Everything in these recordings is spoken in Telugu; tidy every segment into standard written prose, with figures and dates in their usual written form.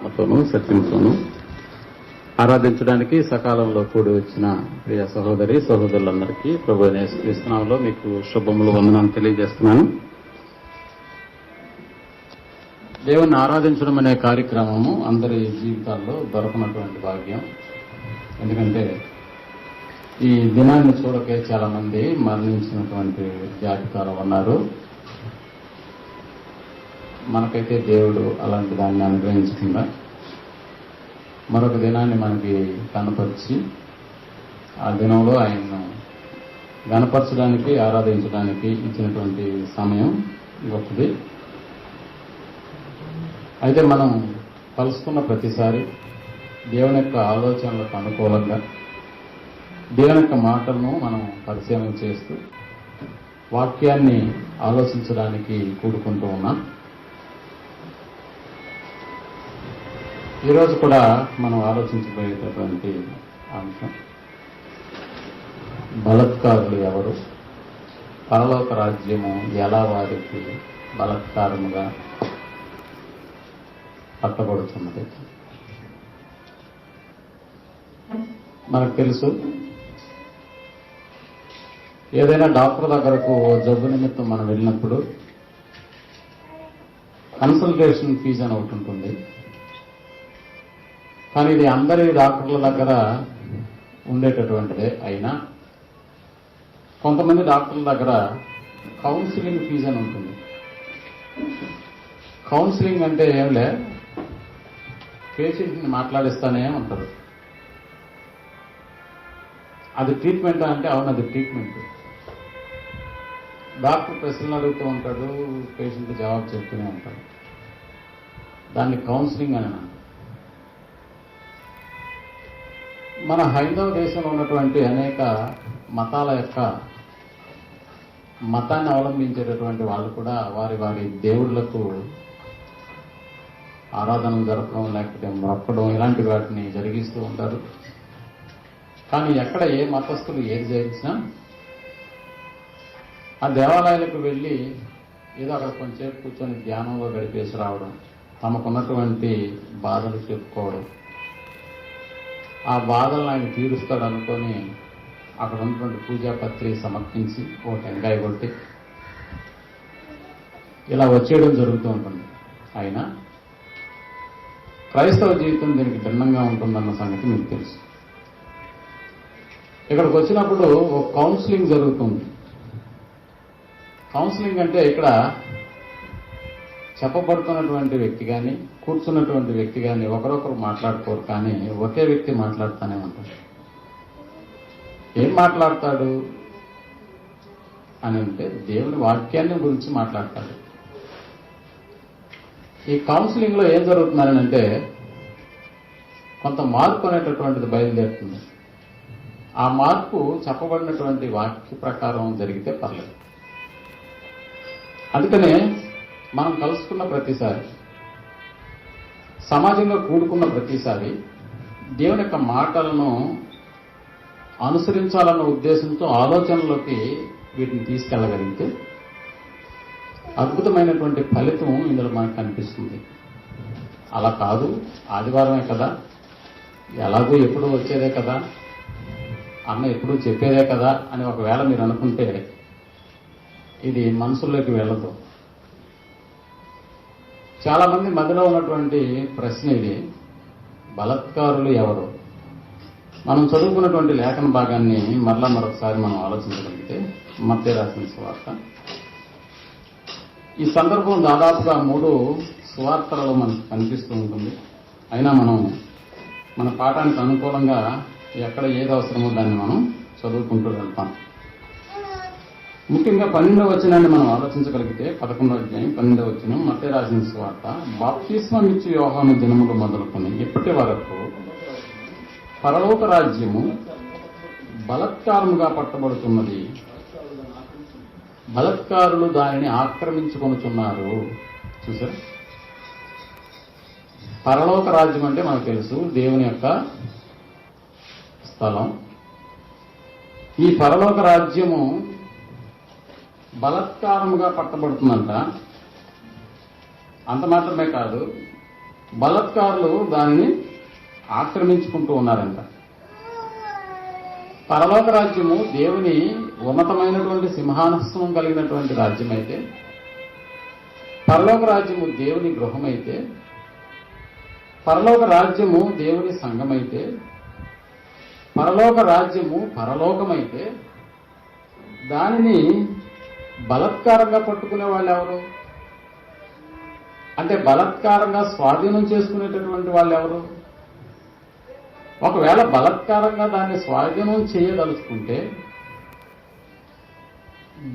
ఆత్మతోనూ సత్యంతోనూ ఆరాధించడానికి సకాలంలో కూడి వచ్చిన ప్రియ సహోదరి సహోదరులందరికీ ప్రభు యేసు నామములో మీకు శుభములు వందనాలు తెలియజేస్తున్నాను. దేవుణ్ణి ఆరాధించడం అనే కార్యక్రమము అందరి జీవితాల్లో దొరకనటువంటి భాగ్యం. ఎందుకంటే ఈ దినాన్ని చూడకే చాలా మంది మరణించినటువంటి జాబితాలో ఉన్నారు. మనకైతే దేవుడు అలాంటి దాన్ని అనుగ్రహించకుండా మరొక దినాన్ని మనకి కనపరిచి ఆ దినంలో ఆయన్ను గణపరచడానికి ఆరాధించడానికి ఇచ్చినటువంటి సమయం గొప్పది. అయితే మనం కలుసుకున్న ప్రతిసారి దేవుని యొక్క ఆలోచనలకు అనుకూలంగా దేవుని యొక్క మాటలను మనం పరిశీలన చేస్తూ వాక్యాన్ని ఆలోచించడానికి కూడుకుంటూ ఉన్నాం. ఈరోజు కూడా మనం ఆలోచించబోయేటటువంటి అంశం బలత్కారులు ఎవరు, పరలోక రాజ్యము ఎలా వారికి బలత్కారముగా పట్టబడుతున్నది. మనకు తెలుసు, ఏదైనా డాక్టర్ దగ్గరకు జబ్బు నిమిత్తం మనం వెళ్ళినప్పుడు కన్సల్టేషన్ ఫీజు అని ఒకటి ఉంటుంది. కానీ ఇది అందరి డాక్టర్ల దగ్గర ఉండేటటువంటిదే. అయినా కొంతమంది డాక్టర్ల దగ్గర కౌన్సిలింగ్ ఫీజు అని ఉంటుంది. కౌన్సిలింగ్ అంటే ఏంలే, పేషెంట్ని మాట్లాడిస్తానే ఉంటారు. అది ట్రీట్మెంట్ అంటే అవును, అది ట్రీట్మెంట్. డాక్టర్ ప్రశ్నలు అడుగుతూ ఉంటాడు, పేషెంట్ జవాబు చెప్తూనే ఉంటాడు. దాన్ని కౌన్సిలింగ్ అని అంటారు. మన హైందవ దేశంలో ఉన్నటువంటి అనేక మతాల యొక్క మతాన్ని అవలంబించేటటువంటి వాళ్ళు కూడా వారి వారి దేవుళ్లకు ఆరాధనలు జరపడం లేకపోతే మొక్కడం ఇలాంటి వాటిని జరిగిస్తూ ఉంటారు. కానీ ఎక్కడ ఏ మతస్థులు ఏది చేయించినా ఆ దేవాలయాలకు వెళ్ళి ఏదో అక్కడ కొంచెంసేపు కూర్చొని ధ్యానంలో గడిపేసి రావడం, తమకున్నటువంటి బాధలు చెప్పుకోవడం, ఆ బాధలను ఆయన తీరుస్తాడు అనుకొని అక్కడ ఉన్నటువంటి పూజాపత్రి సమర్పించి ఓ టెంకాయ కొట్టి ఇలా వచ్చేయడం జరుగుతూ ఉంటుంది. అయినా క్రైస్తవ జీవితం దీనికి భిన్నంగా ఉంటుందన్న సంగతి మీకు తెలుసు. ఇక్కడికి వచ్చినప్పుడు ఒక కౌన్సిలింగ్ జరుగుతుంది. కౌన్సిలింగ్ అంటే ఇక్కడ చెప్పబడుతున్నటువంటి వ్యక్తి కానీ కూర్చున్నటువంటి వ్యక్తి కానీ ఒకరొకరు మాట్లాడుకోరు, కానీ ఒకే వ్యక్తి మాట్లాడుతూనే ఉంటాడు. ఏం మాట్లాడతాడు అని అంటే దేవుని వాక్యాన్ని గురించి మాట్లాడతాడు. ఈ కౌన్సిలింగ్ లో ఏం జరుగుతుందని అంటే కొంత మార్పు అనేటటువంటిది బయలుదేరుతుంది. ఆ మార్పు చెప్పబడినటువంటి వాక్య ప్రకారం జరిగితే పర్లేదు. అందుకనే మనం కలుసుకున్న ప్రతిసారి, సమాజంగా కూడుకున్న ప్రతిసారి దేవుని యొక్క మాటలను అనుసరించాలన్న ఉద్దేశంతో ఆలోచనలోకి వీటిని తీసుకెళ్లగలిగితే అద్భుతమైనటువంటి ఫలితం ఇందులో మనకు కనిపిస్తుంది. అలా కాదు, ఆదివారమే కదా, ఎలాగో ఎప్పుడూ వచ్చేదే కదా, అన్న ఎప్పుడూ చెప్పేదే కదా అని ఒకవేళ మీరు అనుకుంటే ఇది మనసులోకి వెళ్ళదు. చాలా మంది మధ్యలో ఉన్నటువంటి ప్రశ్న ఇది, బలత్కారులు ఎవరు? మనం చదువుకున్నటువంటి లేఖన భాగాన్ని మరొకసారి మనం ఆలోచించగలిగితే మత్తయి రాసిన సువార్త. ఈ సందర్భం దాదాపుగా 3 సువార్తలలో మనకు కనిపిస్తూ ఉంటుంది. అయినా మనం మన పాఠానికి అనుకూలంగా ఎక్కడ ఏది అవసరమో దాన్ని మనం చదువుకుంటూ వెళ్తాం. ముఖ్యంగా 12వ వచనాన్ని మనం ఆలోచించగలిగితే 11వ అధ్యాయం 12వ వచనం మత్తయి రాసిన సువార్త. బాప్తిస్మం ఇచ్చి యోహాను దినములు మొదలుకొని ఇప్పటి వరకు పరలోక రాజ్యము బలత్కారముగా పట్టబడుతున్నది, బలత్కారులు దానిని ఆక్రమించుకొనుచున్నారు. చూసారు, పరలోక రాజ్యం అంటే మనకు తెలుసు దేవుని యొక్క స్థలం. ఈ పరలోక రాజ్యము బలత్కారముగా పట్టబడుతుందంట. అంత మాత్రమే కాదు, బలత్కారులు దానిని ఆక్రమించుకుంటూ ఉన్నారంట. పరలోక రాజ్యము దేవుని ఉన్నతమైనటువంటి సింహాసనం కలిగినటువంటి రాజ్యం అయితే, పరలోక రాజ్యము దేవుని గృహమైతే, పరలోక రాజ్యము దేవుని సంఘమైతే, పరలోక రాజ్యము పరలోకమైతే, దానిని బలత్కారంగా పట్టుకునే వాళ్ళు ఎవరు? అంటే బలత్కారంగా స్వాధీనం చేసుకునేటటువంటి వాళ్ళు ఎవరు? ఒకవేళ బలత్కారంగా దాన్ని స్వాధీనం చేయదలుచుకుంటే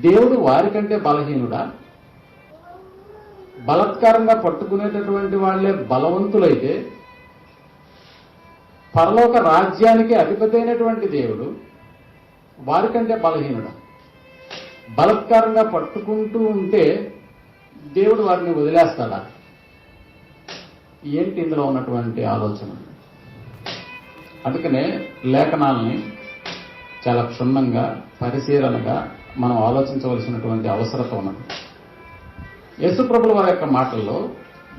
దేవుడు వారికంటే బలహీనుడా? బలత్కారంగా పట్టుకునేటటువంటి వాళ్లే బలవంతులైతే పరలోక రాజ్యానికి అధిపతి అయినటువంటి దేవుడు వారికంటే బలహీనుడా? బలత్కారంగా పట్టుకుంటూ ఉంటే దేవుడు వారిని వదిలేస్తాడా? ఏంటి ఇందులో ఉన్నటువంటి ఆలోచన? అందుకనే లేఖనాలని చాలా క్షుణ్ణంగా పరిశీలనగా మనం ఆలోచించవలసినటువంటి అవసరత ఉన్నది. యేసుప్రభుల వారి యొక్క మాటల్లో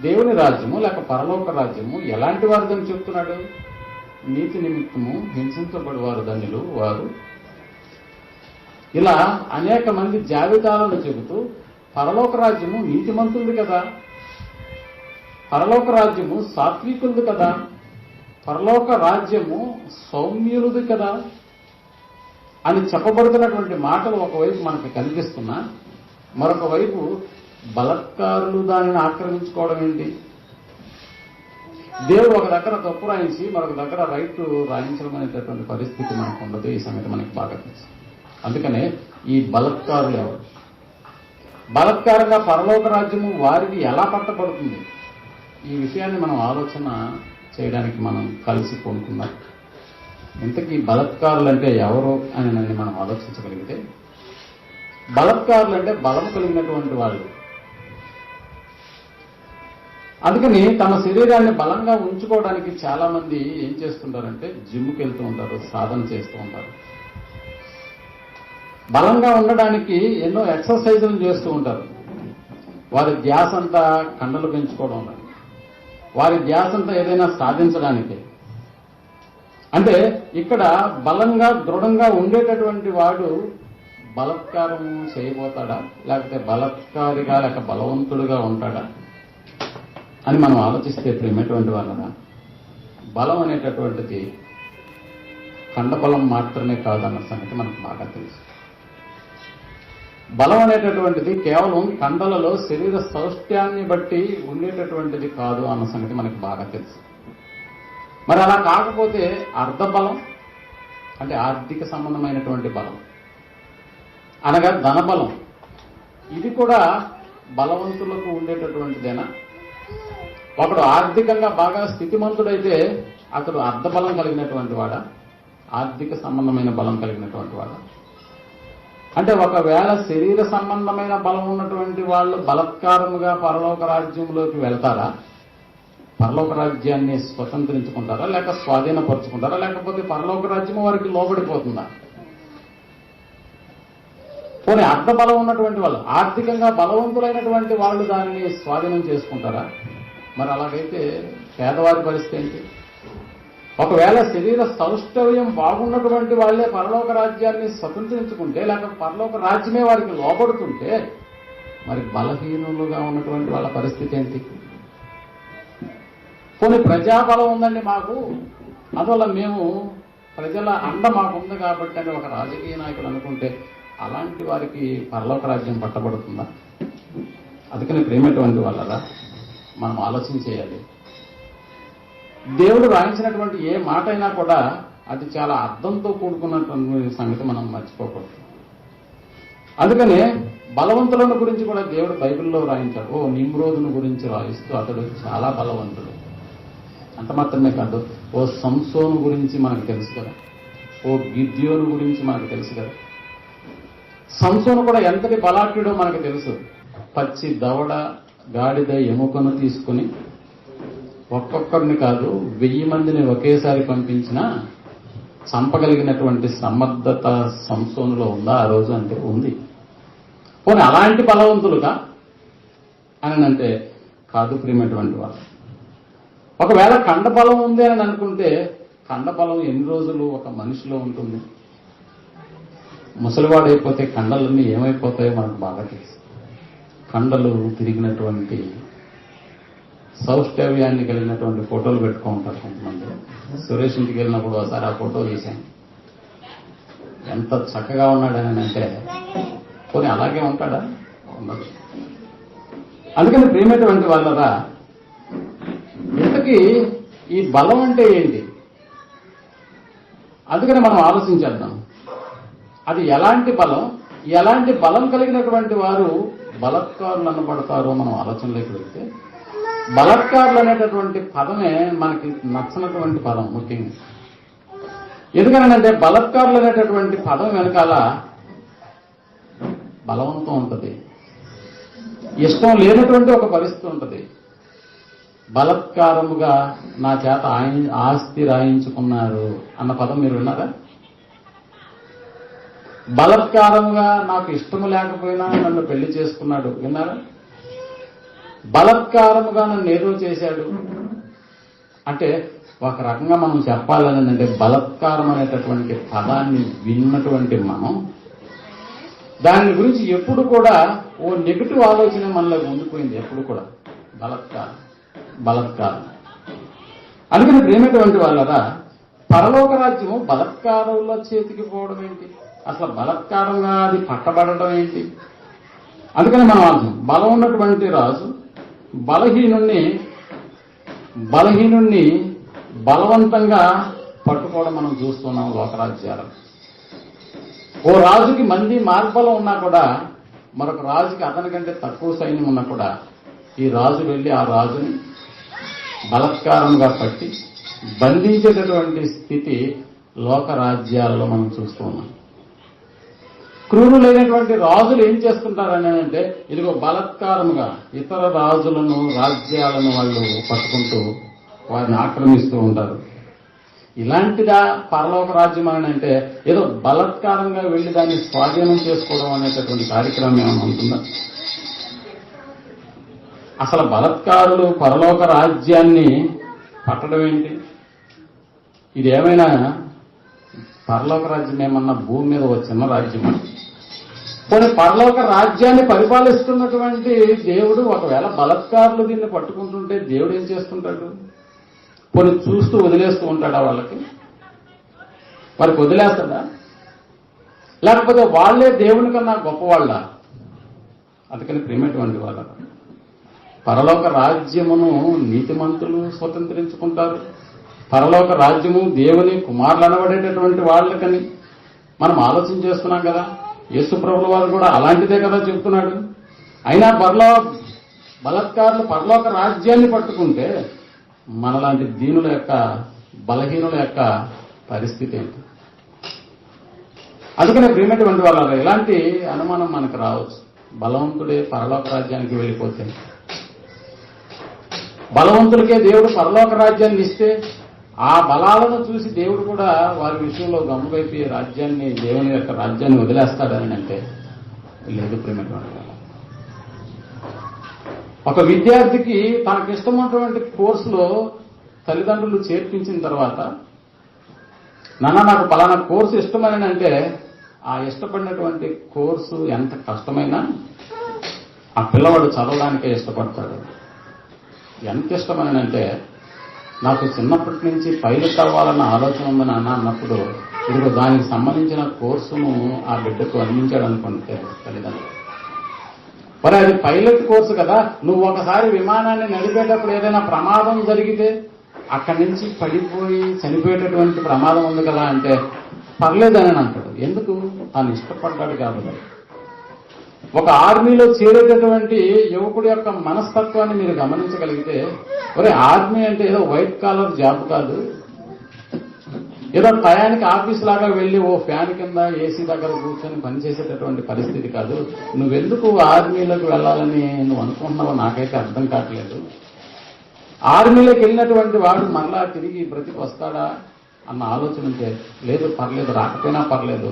దేవుని రాజ్యము లేక పరలోక రాజ్యము ఎలాంటి వారిదని చెప్తున్నాడు? నీతి నిమిత్తము హింసించబడి వారు ధన్యులు వారు, ఇలా అనేక మంది జాబితాలను చెబుతూ పరలోక రాజ్యము నీతిమంతులది కదా, పరలోక రాజ్యము సాత్వికులది కదా, పరలోక రాజ్యము సౌమ్యులది కదా అని చెప్పబడుతున్నటువంటి మాటలు ఒకవైపు మనకు కనిపిస్తున్నా, మరొక వైపు బలత్కారులు దానిని ఆక్రమించుకోవడం ఏంటి? దేవుడు ఒక దగ్గర తప్పు రాయించి మరొక దగ్గర రైట్ రాయించడం అనేటటువంటి పరిస్థితి మనకు ఉండదు. ఈ సంగతి మనకి బాగా తెలుసు. అందుకనే ఈ బలత్కారులు ఎవరు? బలత్కారంగా పరలోక రాజ్యము వారికి ఎలా పట్టబడుతుంది? ఈ విషయాన్ని మనం ఆలోచన చేయడానికి మనం కలిసి కొనుక్కుందాం. ఇంతకీ బలత్కారులు అంటే ఎవరు అని నన్ను మనం ఆలోచించగలిగితే, బలత్కారులు అంటే బలం కలిగినటువంటి వాళ్ళు. అందుకని తమ శరీరాన్ని బలంగా ఉంచుకోవడానికి చాలా మంది ఏం చేస్తుంటారంటే జిమ్కి వెళ్తూ ఉంటారు, సాధన చేస్తూ ఉంటారు. బలంగా ఉండడానికి ఎన్నో ఎక్సర్సైజులు చేస్తూ ఉంటారు. వారి ధ్యాస అంతా కండలు పెంచుకోవడం, వారి ధ్యాస అంతా ఏదైనా సాధించడానికి. అంటే ఇక్కడ బలంగా దృఢంగా ఉండేటటువంటి వాడు బలత్కారం చేయబోతాడా, లేకపోతే బలత్కారిగా లేక బలవంతుడుగా ఉంటాడా అని మనం ఆలోచిస్తే ప్రేమటువంటి వాళ్ళగా, బలం అనేటటువంటిది కండబలం మాత్రమే కాదన్న సంగతి మనకు బాగా తెలుసు. బలం అనేటటువంటిది కేవలం కండలలో శరీర సౌష్ఠ్యాన్ని బట్టి ఉండేటటువంటిది కాదు అన్న సంగతి మనకి బాగా తెలుసు. మరి అలా కాకపోతే అర్ధబలం అంటే ఆర్థిక సంబంధమైనటువంటి బలం అనగా ధనబలం, ఇది కూడా బలవంతులకు ఉండేటటువంటిదేనా? ఒకడు ఆర్థికంగా బాగా స్థితిమంతుడైతే అతడు అర్ధబలం కలిగినటువంటి వాడా, ఆర్థిక సంబంధమైన బలం కలిగినటువంటి వాడా? అంటే ఒకవేళ శరీర సంబంధమైన బలం ఉన్నటువంటి వాళ్ళు బలత్కారముగా పరలోక రాజ్యంలోకి వెళ్తారా? పరలోక రాజ్యాన్ని స్వతంత్రించుకుంటారా, లేక స్వాధీనపరుచుకుంటారా, లేకపోతే పరలోక రాజ్యము వారికి లోబడిపోతుందా? పోనీ అర్ధబలం ఉన్నటువంటి వాళ్ళు, ఆర్థికంగా బలవంతులైనటువంటి వాళ్ళు దానిని స్వాధీనం చేసుకుంటారా? మరి అలాగైతే పేదవారి పరిస్థితి ఏంటి? ఒకవేళ శరీర సౌష్ఠవ్యం బాగున్నటువంటి వాళ్లే పరలోక రాజ్యాన్ని స్వతంత్రించుకుంటే, లేక పరలోక రాజ్యమే వారికి లోబడుతుంటే, మరి బలహీనులుగా ఉన్నటువంటి వాళ్ళ పరిస్థితి ఏంటి? కొన్ని ప్రజాబలం ఉందండి మాకు, అందువల్ల మేము ప్రజల అండ మాకుంది కాబట్టి అని ఒక రాజకీయ నాయకుడు అనుకుంటే, అలాంటి వారికి పరలోక రాజ్యం పట్టబడుతుందా? అందుకని ప్రేమటువంటి వాళ్ళరా మనం ఆలోచన చేయాలి. దేవుడు రాయించినటువంటి ఏ మాట అయినా కూడా అది చాలా అర్థంతో కూడుకున్నటువంటి సంగతి మనం మర్చిపోకూడదు. అందుకనే బలవంతులను గురించి కూడా దేవుడు బైబిల్లో రాయించాడు. నిమ్రోదును గురించి రాయిస్తూ అతడు చాలా బలవంతుడు. అంత మాత్రమే కాదు, సంసోను గురించి మనకు తెలుసు కదా, గిద్యోను గురించి మనకు తెలుసు కదా. సంసోను కూడా ఎంతటి బలాఢ్యుడో మనకు తెలుసు. పచ్చి దవడ గాడిద ఎముకను తీసుకుని ఒక్కొక్కరిని కాదు 1000 మందిని ఒకేసారి పంపించినా చంపగలిగినటువంటి సమర్థత సంసోనులో ఉందా ఆ రోజు? అంటే ఉంది. పోనీ అలాంటి బలవంతులుగా అని అంటే కాదు ప్రియమైనటువంటి వాళ్ళు. ఒకవేళ కండబలం ఉంది అని అనుకుంటే కండబలం ఎన్ని రోజులు ఒక మనిషిలో ఉంటుంది? ముసలివాడైపోతే కండలన్నీ ఏమైపోతాయో మనకు బాగా తెలుసు. కండలు తిరిగినటువంటి సౌష్ఠవ్యాన్ని కలిగినటువంటి ఫోటోలు పెట్టుకుంటారు కొంతమంది. సురేష్ ఇంటికి వెళ్ళినప్పుడు ఒకసారి ఆ ఫోటో తీశాను. ఎంత చక్కగా ఉన్నాడని అంటే పోనీ అలాగే ఉంటాడా? ఉండదు. అందుకని ప్రియమైనటువంటి వాళ్ళరా, ఇంతకీ ఈ బలం అంటే ఏంటి? అందుకని మనం ఆలోచించేద్దాం. అది ఎలాంటి బలం, ఎలాంటి బలం కలిగినటువంటి వారు బలత్కారులు అనబడతారో మనం ఆలోచనలోకి వెళ్తే, బలత్కారులు అనేటటువంటి పదమే మనకి నచ్చినటువంటి పదం ముఖ్యంగా. ఎందుకనంటే బలత్కారులు అనేటటువంటి పదం వెనకాల బలవంతం ఉంటుంది, ఇష్టం లేనటువంటి ఒక పరిస్థితి ఉంటుంది. బలత్కారముగా నా చేత ఆస్తి రాయించుకున్నారు అన్న పదం మీరు విన్నారా? బలత్కారముగా నాకు ఇష్టము లేకపోయినా నన్ను పెళ్లి చేసుకున్నాడు విన్నారా? బలత్కారముగా నన్ను ఏదో చేశాడు అంటే ఒక రకంగా మనం చెప్పాలని అంటే బలత్కారం అనేటటువంటి పదాన్ని విన్నటువంటి మనం దాని గురించి ఎప్పుడు కూడా ఓ నెగిటివ్ ఆలోచన మనలో ఉండిపోయింది. ఎప్పుడు కూడా బలత్కారం. అందుకని ప్రేమటువంటి వాళ్ళరా, పరలోక రాజ్యము బలత్కారుల చేతికి పోవడం ఏంటి? అసలు బలత్కారంగా అది పట్టబడడం ఏంటి? అందుకని మనం అర్థం, బలం ఉన్నటువంటి రాజు బలహీనుణ్ణి బలవంతంగా పట్టుకోవడం మనం చూస్తున్నాం లోకరాజ్యాలు. ఓ రాజుకి మంది మార్బలం ఉన్నా కూడా మరొక రాజుకి అతని కంటే తక్కువ సైన్యం ఉన్నా కూడా ఈ రాజు వెళ్లి ఆ రాజుని బలత్కారంగా పట్టి బంధించేటటువంటి స్థితి లోకరాజ్యాలలో మనం చూస్తూ ఉన్నాం. క్రూరులైనటువంటి రాజులు ఏం చేస్తుంటారని అంటే ఇదిగో బలత్కారముగా ఇతర రాజులను రాజ్యాలను వాళ్ళు పట్టుకుంటూ వారిని ఆక్రమిస్తూ ఉంటారు. ఇలాంటిదా పరలోక రాజ్యం అని అంటే ఏదో బలత్కారంగా వెళ్లి దాన్ని స్వాధీనం చేసుకోవడం అనేటటువంటి కార్యక్రమం ఏమైనా ఉంటుందా? అసలు బలత్కారులు పరలోక రాజ్యాన్ని పట్టడం ఏంటి? ఇది ఏమైనా పరలోక రాజ్యం ఏమన్నా భూమి మీద ఒక చిన్న రాజ్యమా? కొన్ని పరలోక రాజ్యాన్ని పరిపాలిస్తున్నటువంటి దేవుడు ఒకవేళ బలత్కారులు దీన్ని పట్టుకుంటుంటే దేవుడు ఏం చేస్తుంటాడు? కొన్ని చూస్తూ వదిలేస్తూ ఉంటాడా? వారికి వదిలేస్తాడా? లేకపోతే వాళ్లే దేవుని కన్నా గొప్పవాళ్ళ? అందుకని ప్రేమటువంటి వాళ్ళ పరలోక రాజ్యమును నీతిమంతులు స్వతంత్రించుకుంటారు. పరలోక రాజ్యము దేవుని కుమారులు అనబడేటటువంటి వాళ్ళకని మనం ఆలోచన చేస్తున్నాం కదా. యేసు ప్రభుల వారు కూడా అలాంటిదే కదా చెప్తున్నాడు. అయినా బలత్కారులు పరలోక రాజ్యాన్ని పట్టుకుంటే మనలాంటి దీనుల యొక్క బలహీనుల యొక్క పరిస్థితి ఏంటి? అందుకనే ప్రియమైనటువంటి వాళ్ళ ఎలాంటి అనుమానం మనకు రావచ్చు. బలవంతుడే పరలోక రాజ్యానికి వెళ్ళిపోతే, బలవంతులకే దేవుడు పరలోక రాజ్యాన్ని ఇస్తే ఆ బలాలను చూసి దేవుడు కూడా వారి విషయంలో గమ్మువైపు రాజ్యాన్ని దేవుని యొక్క రాజ్యాన్ని వదిలేస్తాడని అంటే లేదు. ప్రేమటువంటి ఒక విద్యార్థికి తనకు ఇష్టమైనటువంటి కోర్సులో తల్లిదండ్రులు చేర్పించిన తర్వాత నాకు పలానా కోర్సు ఇష్టమని అంటే ఆ ఇష్టపడినటువంటి కోర్సు ఎంత కష్టమైనా ఆ పిల్లవాడు చదవడానికే ఇష్టపడతాడు. ఎంత ఇష్టమని అంటే నాకు చిన్నప్పటి నుంచి పైలట్ అవ్వాలన్న ఆలోచన ఉందని అన్నప్పుడు ఇదిగో దానికి సంబంధించిన కోర్సును ఆ బిడ్డకు అందించాడు అనుకుంటే తల్లిదండ్రులు, మరి అది పైలట్ కోర్సు కదా, నువ్వు ఒకసారి విమానాన్ని నడిపేటప్పుడు ఏదైనా ప్రమాదం జరిగితే అక్కడి నుంచి పడిపోయి చనిపోయేటటువంటి ప్రమాదం ఉంది కదా అంటే పర్లేదని అంటాడు. ఎందుకు? తాను ఇష్టపడ్డాడు కాబట్టి. ఒక ఆర్మీలో చేరేటటువంటి యువకుడి యొక్క మనస్తత్వాన్ని మీరు గమనించగలిగితే, ఒరే ఆర్మీ అంటే ఏదో వైట్ కాలర్ జాబ్ కాదు, ఏదో టయానికి ఆఫీస్ లాగా వెళ్లి ఓ ఫ్యాన్ కింద ఏసీ దగ్గర కూర్చొని పనిచేసేటటువంటి పరిస్థితి కాదు. నువ్వెందుకు ఆర్మీలోకి వెళ్లాలని నువ్వు అనుకుంటున్నావో నాకైతే అర్థం కావట్లేదు. ఆర్మీలోకి వెళ్ళినటువంటి వాడు మరలా తిరిగి బ్రతికి వస్తాడా అన్న ఆలోచన ఉంటే లేదు, పర్లేదు, రాకపోయినా పర్లేదు,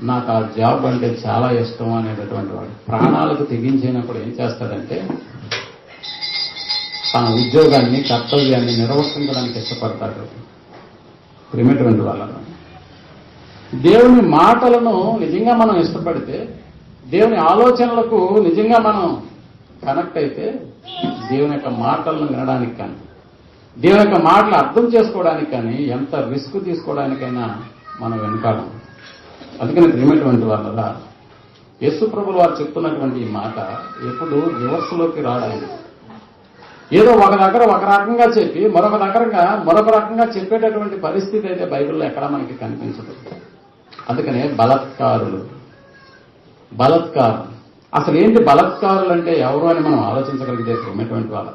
నాకు ఆ జాబ్ అంటే చాలా ఇష్టం అనేటటువంటి వాడు ప్రాణాలకు తెగించినప్పుడు ఏం చేస్తాడంటే తన ఉద్యోగాన్ని కర్తవ్యాన్ని నిర్వర్తించడానికి ఇష్టపడతాడు. ప్రియమైనటువంటి వాళ్ళను, దేవుని మాటలను నిజంగా మనం ఇష్టపడితే, దేవుని ఆలోచనలకు నిజంగా మనం కనెక్ట్ అయితే, దేవుని యొక్క మాటలను వినడానికి కానీ, దేవుని యొక్క మాటలు అర్థం చేసుకోవడానికి కానీ ఎంత రిస్క్ తీసుకోవడానికైనా మనం వెనుకాడం. అందుకని ప్రియమైనటువంటి వాళ్ళ యేసు ప్రభువుల వారు చెప్తున్నటువంటి ఈ మాట ఎప్పుడు రివర్స్లోకి రావడానికి, ఏదో ఒక దగ్గర ఒక రకంగా చెప్పి మరొక రకంగా చెప్పేటటువంటి పరిస్థితి అయితే బైబిల్లో ఎక్కడా మనకి కనిపించదు. అందుకనే బలత్కారులు. అసలు ఏంటి బలత్కారులు అంటే ఎవరు అని మనం ఆలోచించగలిగితే ప్రియమైనటువంటి వాళ్ళ,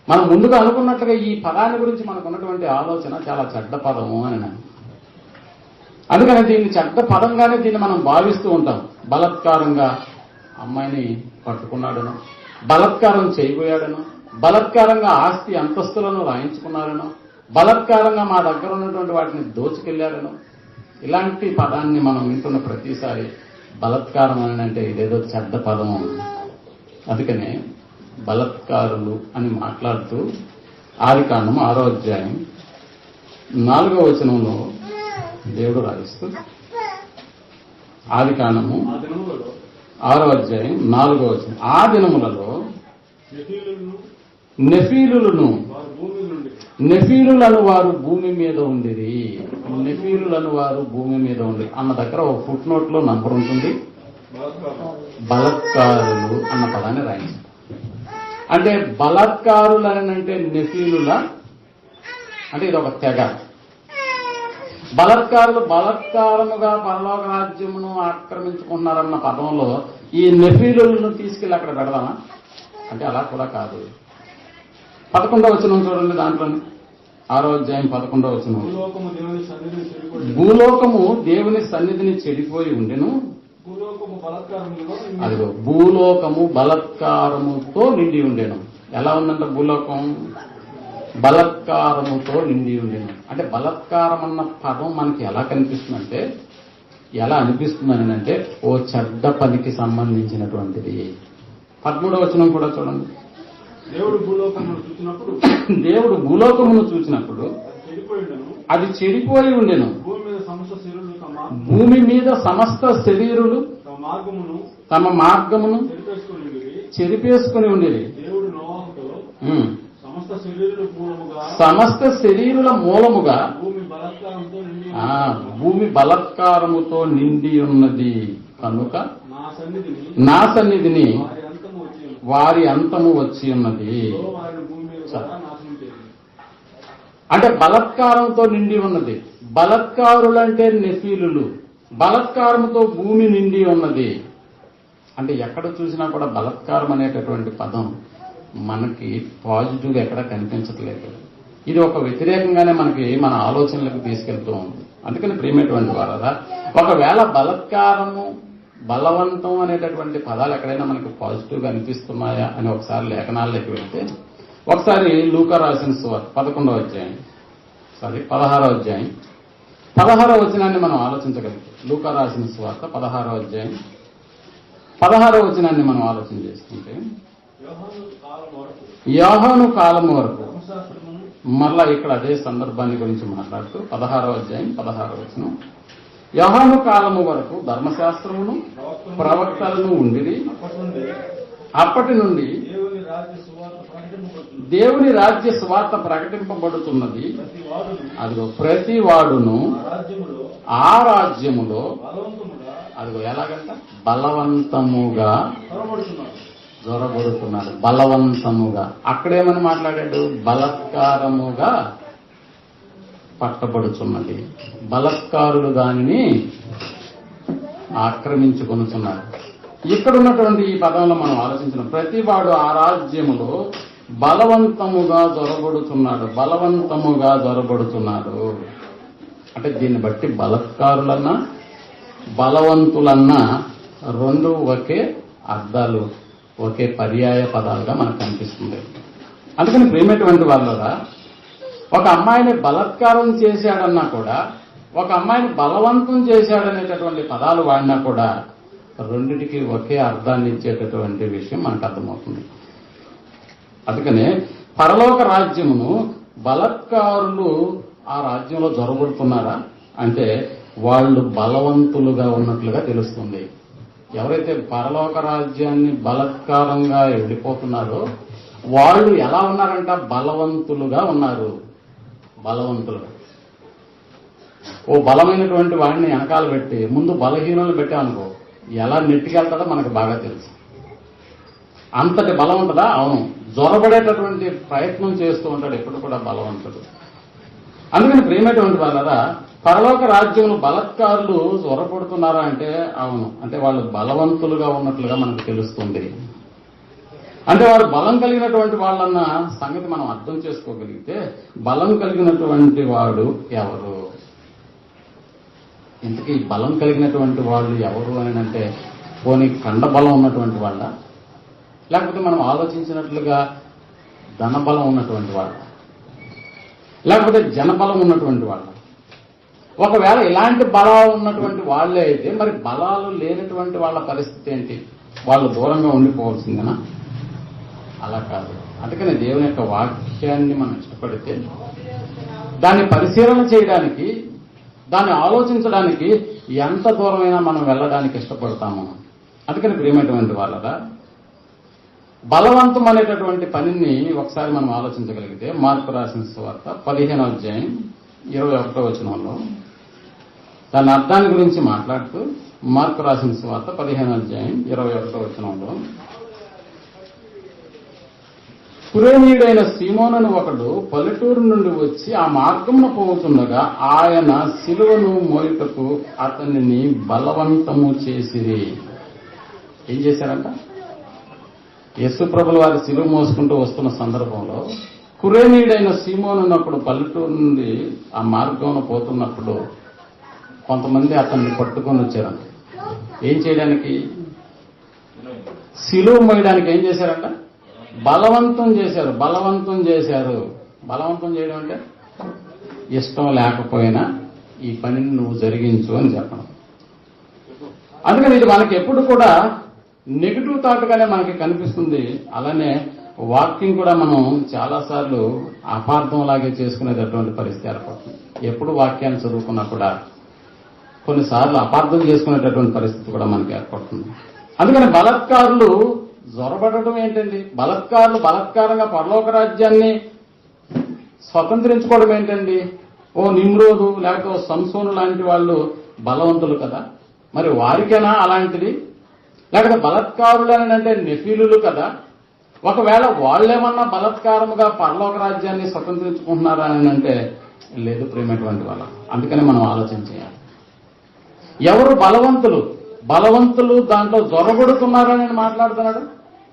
మనం ముందుగా అనుకున్నట్టుగా ఈ పదాన్ని గురించి మనకు ఉన్నటువంటి ఆలోచన చాలా చెడ్డ పదము అని. అందుకని దీన్ని చెడ్డ పదంగానే దీన్ని మనం భావిస్తూ ఉంటాం. బలత్కారంగా అమ్మాయిని పట్టుకున్నాడను, బలత్కారం చేయబోయాడను, బలత్కారంగా ఆస్తి అంతస్తులను రాయించుకున్నాడను, బలత్కారంగా మా దగ్గర ఉన్నటువంటి వాటిని దోచుకెళ్లాడను. ఇలాంటి పదాన్ని మనం వింటున్న ప్రతిసారి బలత్కారం అని అంటే ఇదేదో చెడ్డ పదము. అందుకనే బలత్కారులు అని మాట్లాడుతూ ఆదికాండము 6వ అధ్యాయం 4వ వచనంలో దేవుడు రాయిస్తూ, ఆదికాండము 6వ అధ్యాయం 4వ వచనం, ఆ దినములలో నెఫీలులను వారు భూమి మీద ఉండిరి. నెఫీలులను వారు భూమి మీద ఉండి అన్న దగ్గర ఒక ఫుట్ నోట్ లో నంబర్ ఉంటుంది. బలత్కారులు అన్న పదాన్ని రాయించారు. అంటే బలత్కారులు అని అంటే నెఫీలుల అంటే ఇది ఒక తెగ. బలత్కారముగా పరలోక రాజ్యమును ఆక్రమించుకున్నారన్న పదంలో ఈ నెఫీలులను తీసుకెళ్లి అక్కడ పెడదామా అంటే అలా కూడా కాదు. 11వ వచనం చూడండి, దాంట్లోనే 6వ అధ్యాయం 11వ వచనం, భూలోకము దేవుని సన్నిధిని చెడిపోయి ఉండెను, అదిగో భూలోకము బలత్కారముతో నిండి ఉండేను. ఎలా ఉందంట భూలోకం? బలత్కారముతో నిండి ఉండేను. అంటే బలత్కారం అన్న పదం మనకి ఎలా కనిపిస్తుందంటే, ఎలా అనిపిస్తుందని అంటే ఓ చెడ్డ పనికి సంబంధించినటువంటిది. 13వ వచనం కూడా చూడండి, దేవుడు భూలోకమును చూసినప్పుడు అది చెడిపోయి ఉండెను, భూమి మీద సమస్త శరీరులు తమ మార్గమును చెరిపేసుకుని ఉండేది. సమస్త శరీరుల మూలముగా భూమి బలత్కారముతో నిండి ఉన్నది కనుక నా సన్నిధిని వారి అంతము వచ్చి ఉన్నది. అంటే బలత్కారంతో నిండి ఉన్నది. బలత్కారులంటే నెఫీలులు. బలత్కారంతో భూమి నిండి ఉన్నది. అంటే ఎక్కడ చూసినా కూడా బలత్కారం అనేటటువంటి పదం మనకి పాజిటివ్గా ఎక్కడ కనిపించట్లేదు. ఇది ఒక వ్యతిరేకంగానే మనకి మన ఆలోచనలకు తీసుకెళ్తూ ఉంది. అందుకని ప్రియమైనటువంటి వారా, ఒకవేళ బలత్కారము బలవంతం అనేటటువంటి పదాలు ఎక్కడైనా మనకు పాజిటివ్గా అనిపిస్తున్నాయా అని ఒకసారి లేఖనాల్లోకి వెళ్తే, ఒకసారి లూకా రాసిన సువార్త 16వ అధ్యాయం 16వ వచనాన్ని మనం ఆలోచించగలిగితే, లూకా రాసిన సువార్త 16వ అధ్యాయం 16వ వచనాన్ని మనం ఆలోచన చేసుకుంటే, యోహాను కాలం వరకు, మరలా ఇక్కడ అదే సందర్భాన్ని గురించి మాట్లాడుతూ 16వ అధ్యాయం 16వ వచనం, యోహాను కాలము వరకు ధర్మశాస్త్రమును ప్రవక్తలను ఉండిరి, అప్పటి నుండి దేవుని రాజ్య సువార్త ప్రకటింపబడుతున్నది. అదిగో ప్రతి వాడును ఆ రాజ్యములో అదిగో ఎలాగంట బలవంతముగా జొరబడుతున్నారు. బలవంతముగా అక్కడేమని మాట్లాడాడు? బలత్కారముగా పట్టబడుచున్నది. బలత్కారులు దానిని ఆక్రమించుకొనుచున్నారు. ఇక్కడ ఉన్నటువంటి ఈ పదంలో మనం ఆలోచించిన ప్రతి వాడు ఆ రాజ్యములో బలవంతముగా జొరబడుతున్నాడు. బలవంతముగా జొరబడుతున్నాడు అంటే దీన్ని బట్టి బలత్కారులన్నా బలవంతులన్నా రెండు ఒకే అర్థాలు, ఒకే పర్యాయ పదాలుగా మనకు కనిపిస్తుంది. అందుకని ప్రియమైనటువంటి వాళ్ళరా, ఒక అమ్మాయిని బలత్కారం చేశాడన్నా కూడా, ఒక అమ్మాయిని బలవంతం చేశాడనేటటువంటి పదాలు వాడినా కూడా రెండిటికి ఒకే అర్థాన్ని ఇచ్చేటటువంటి విషయం మనకు అర్థమవుతుంది. అందుకనే పరలోక రాజ్యమును బలత్కారులు ఆ రాజ్యంలో జొరబడుతున్నారా అంటే వాళ్ళు బలవంతులుగా ఉన్నట్లుగా తెలుస్తుంది. ఎవరైతే పరలోక రాజ్యాన్ని బలత్కారంగా వెళ్ళిపోతున్నారో వాళ్ళు ఎలా ఉన్నారంట? బలవంతులుగా ఉన్నారు. బలవంతులుగా. ఓ బలమైనటువంటి వాడిని వెనకాల పెట్టి ముందు బలహీనులను పెట్టామనుకో, ఎలా నెట్టికెళ్తాడో మనకు బాగా తెలుసు. అంతటి బలం ఉంటుందా? అవును. జొరబడేటటువంటి ప్రయత్నం చేస్తూ ఉంటాడు ఎప్పుడు కూడా బలవంతుడు. అందుకని ప్రియమైనటువంటి వాళ్ళరా, పరలోక రాజ్యంలో బలత్కారులు జొరపడుతున్నారా అంటే అవును. అంటే వాళ్ళు బలవంతులుగా ఉన్నట్లుగా మనకు తెలుస్తుంది. అంటే వారు బలం కలిగినటువంటి వాళ్ళన్న సంగతి మనం అర్థం చేసుకోగలిగితే బలం కలిగినటువంటి వాడు ఎవరు? ఇంతకీ బలం కలిగినటువంటి వాళ్ళు ఎవరు అని అంటే పోనీ కండబలం ఉన్నటువంటి వాళ్ళ, లేకపోతే మనం ఆలోచించినట్లుగా ధనబలం ఉన్నటువంటి వాళ్ళ, లేకపోతే జనబలం ఉన్నటువంటి వాళ్ళ? ఒకవేళ ఇలాంటి బలాలు ఉన్నటువంటి వాళ్లే అయితే మరి బలాలు లేనటువంటి వాళ్ళ పరిస్థితి ఏంటి? వాళ్ళు దూరంగా ఉండిపోవాల్సిందేనా? అలా కాదు. అందుకని దేవుని యొక్క వాక్యాన్ని మనం ఇష్టపడితే దాన్ని పరిశీలన చేయడానికి, దాన్ని ఆలోచించడానికి ఎంత దూరమైనా మనం వెళ్ళడానికి ఇష్టపడతాము. అందుకని ప్రియమైనటువంటి వాళ్ళరా, బలవంతం అనేటటువంటి పనిని ఒకసారి మనం ఆలోచించగలిగితే మార్కు రాసిన సువార్త 15వ అధ్యాయం 21వ వచనంలో దాని అర్థాన్ని గురించి మాట్లాడుతూ మార్కు రాసిన సువార్త 15వ అధ్యాయం 21వ వచనంలో కురేనీయుడైన సీమోనును ఒకడు పల్లెటూరు నుండి వచ్చి ఆ మార్గమున పోతుండగా ఆయన సిలువను మోయుటకు అతనిని బలవంతము చేసిరి. ఏం చేశారంట? యేసు ప్రభుల వారి సిలువ మోసుకుంటూ వస్తున్న సందర్భంలో కురేనీయుడైన సీమోనును ఒకడు పల్లెటూరు నుండి ఆ మార్గమున పోతున్నప్పుడు కొంతమంది అతన్ని పట్టుకొని వచ్చారంట. ఏం చేయడానికి? సిలువ మోయడానికి ఏం చేశారంట? బలవంతం చేశారు. బలవంతం చేశారు. బలవంతం చేయడం అంటే ఇష్టం లేకపోయినా ఈ పనిని నువ్వు జరిగించు అని చెప్పడం. అందుకని ఇది మనకి ఎప్పుడు కూడా నెగిటివ్ థాట్గానే మనకి కనిపిస్తుంది. అలానే వాక్యం కూడా మనం చాలాసార్లు అపార్థంలాగే చేసుకునేటటువంటి పరిస్థితి ఏర్పడుతుంది. ఎప్పుడు వాక్యాన్ని చదువుకున్నా కూడా కొన్నిసార్లు అపార్థం చేసుకునేటటువంటి పరిస్థితి కూడా మనకి ఏర్పడుతుంది. అందుకని బలత్కారులు జొరబడటం ఏంటండి? బలత్కారులు బలత్కారంగా పరలోక రాజ్యాన్ని స్వతంత్రించుకోవడం ఏంటండి? ఓ నిమ్రోదు లేకపోతే ఓ సంసోను లాంటి వాళ్ళు బలవంతులు కదా, మరి వారికైనా అలాంటిది? లేకపోతే బలత్కారులని అంటే నెఫీలులు కదా, ఒకవేళ వాళ్ళేమన్నా బలత్కారముగా పరలోక రాజ్యాన్ని స్వతంత్రించుకుంటున్నారా అని అంటే లేదు ప్రియమైనటువంటి వాళ్ళ. అందుకని మనం ఆలోచన చేయాలి. ఎవరు బలవంతులు? బలవంతులు దాంట్లో జొరబడుతున్నారని మాట్లాడుతున్నాడు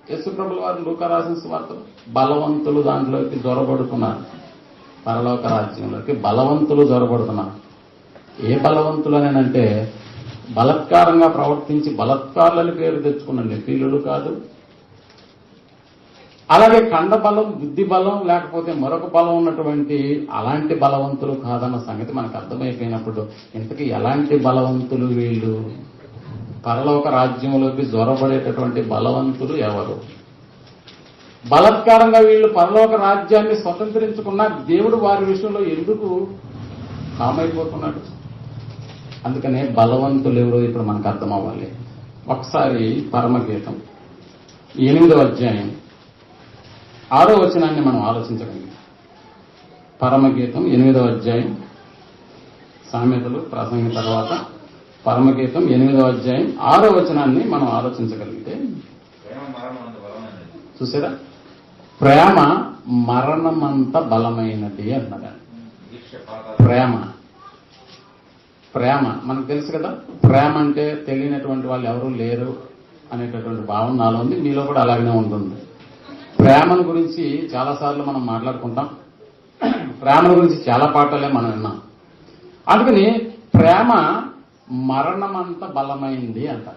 యేసు ప్రభుల వారు లూకా రాసిన సువార్తలో. బలవంతులు దాంట్లోకి జొరబడుతున్నారు. పరలోక రాజ్యంలోకి బలవంతులు జొరబడుతున్నారు. ఏ బలవంతులు అని అంటే బలత్కారంగా ప్రవర్తించి బలత్కారులని పేరు తెచ్చుకున్న నెఫీలులు కాదు, అలాగే కండబలం, బుద్ధి బలం, లేకపోతే మరొక బలం ఉన్నటువంటి అలాంటి బలవంతులు కాదన్న సంగతి మనకు అర్థమైపోయినప్పుడు ఇంతకీ ఎలాంటి బలవంతులు వీళ్ళు? పరలోక రాజ్యంలోకి జొరబడేటటువంటి బలవంతులు ఎవరు? బలత్కారంగా వీళ్ళు పరలోక రాజ్యాన్ని స్వతంత్రించుకున్నా దేవుడు వారి విషయంలో ఎందుకు కామైపోతున్నాడు? అందుకనే బలవంతులు ఎవరో ఇప్పుడు మనకు అర్థం అవ్వాలి. ఒకసారి పరమగీతం 8వ అధ్యాయం 6వ వచనాన్ని మనం ఆలోచించగలిగాం. పరమగీతం 8వ అధ్యాయం, సామెతలు ప్రసంగం తర్వాత పరమగీతం 8వ అధ్యాయం 6వ వచనాన్ని మనం ఆలోచించగలిగితే చూసారా? ప్రేమ మరణమంత బలమైనది అన్నదా. ప్రేమ ప్రేమ మనకు తెలుసు కదా. ప్రేమ అంటే తెలియనటువంటి వాళ్ళు ఎవరూ లేరు అనేటటువంటి భావన నాలో ఉంది, మీలో కూడా అలాగనే ఉంటుంది. ప్రేమను గురించి చాలాసార్లు మనం మాట్లాడుకుంటాం. ప్రేమను గురించి చాలా పాటలే మనం విన్నాం. అందుకని ప్రేమ మరణమంత బలమైంది అంట.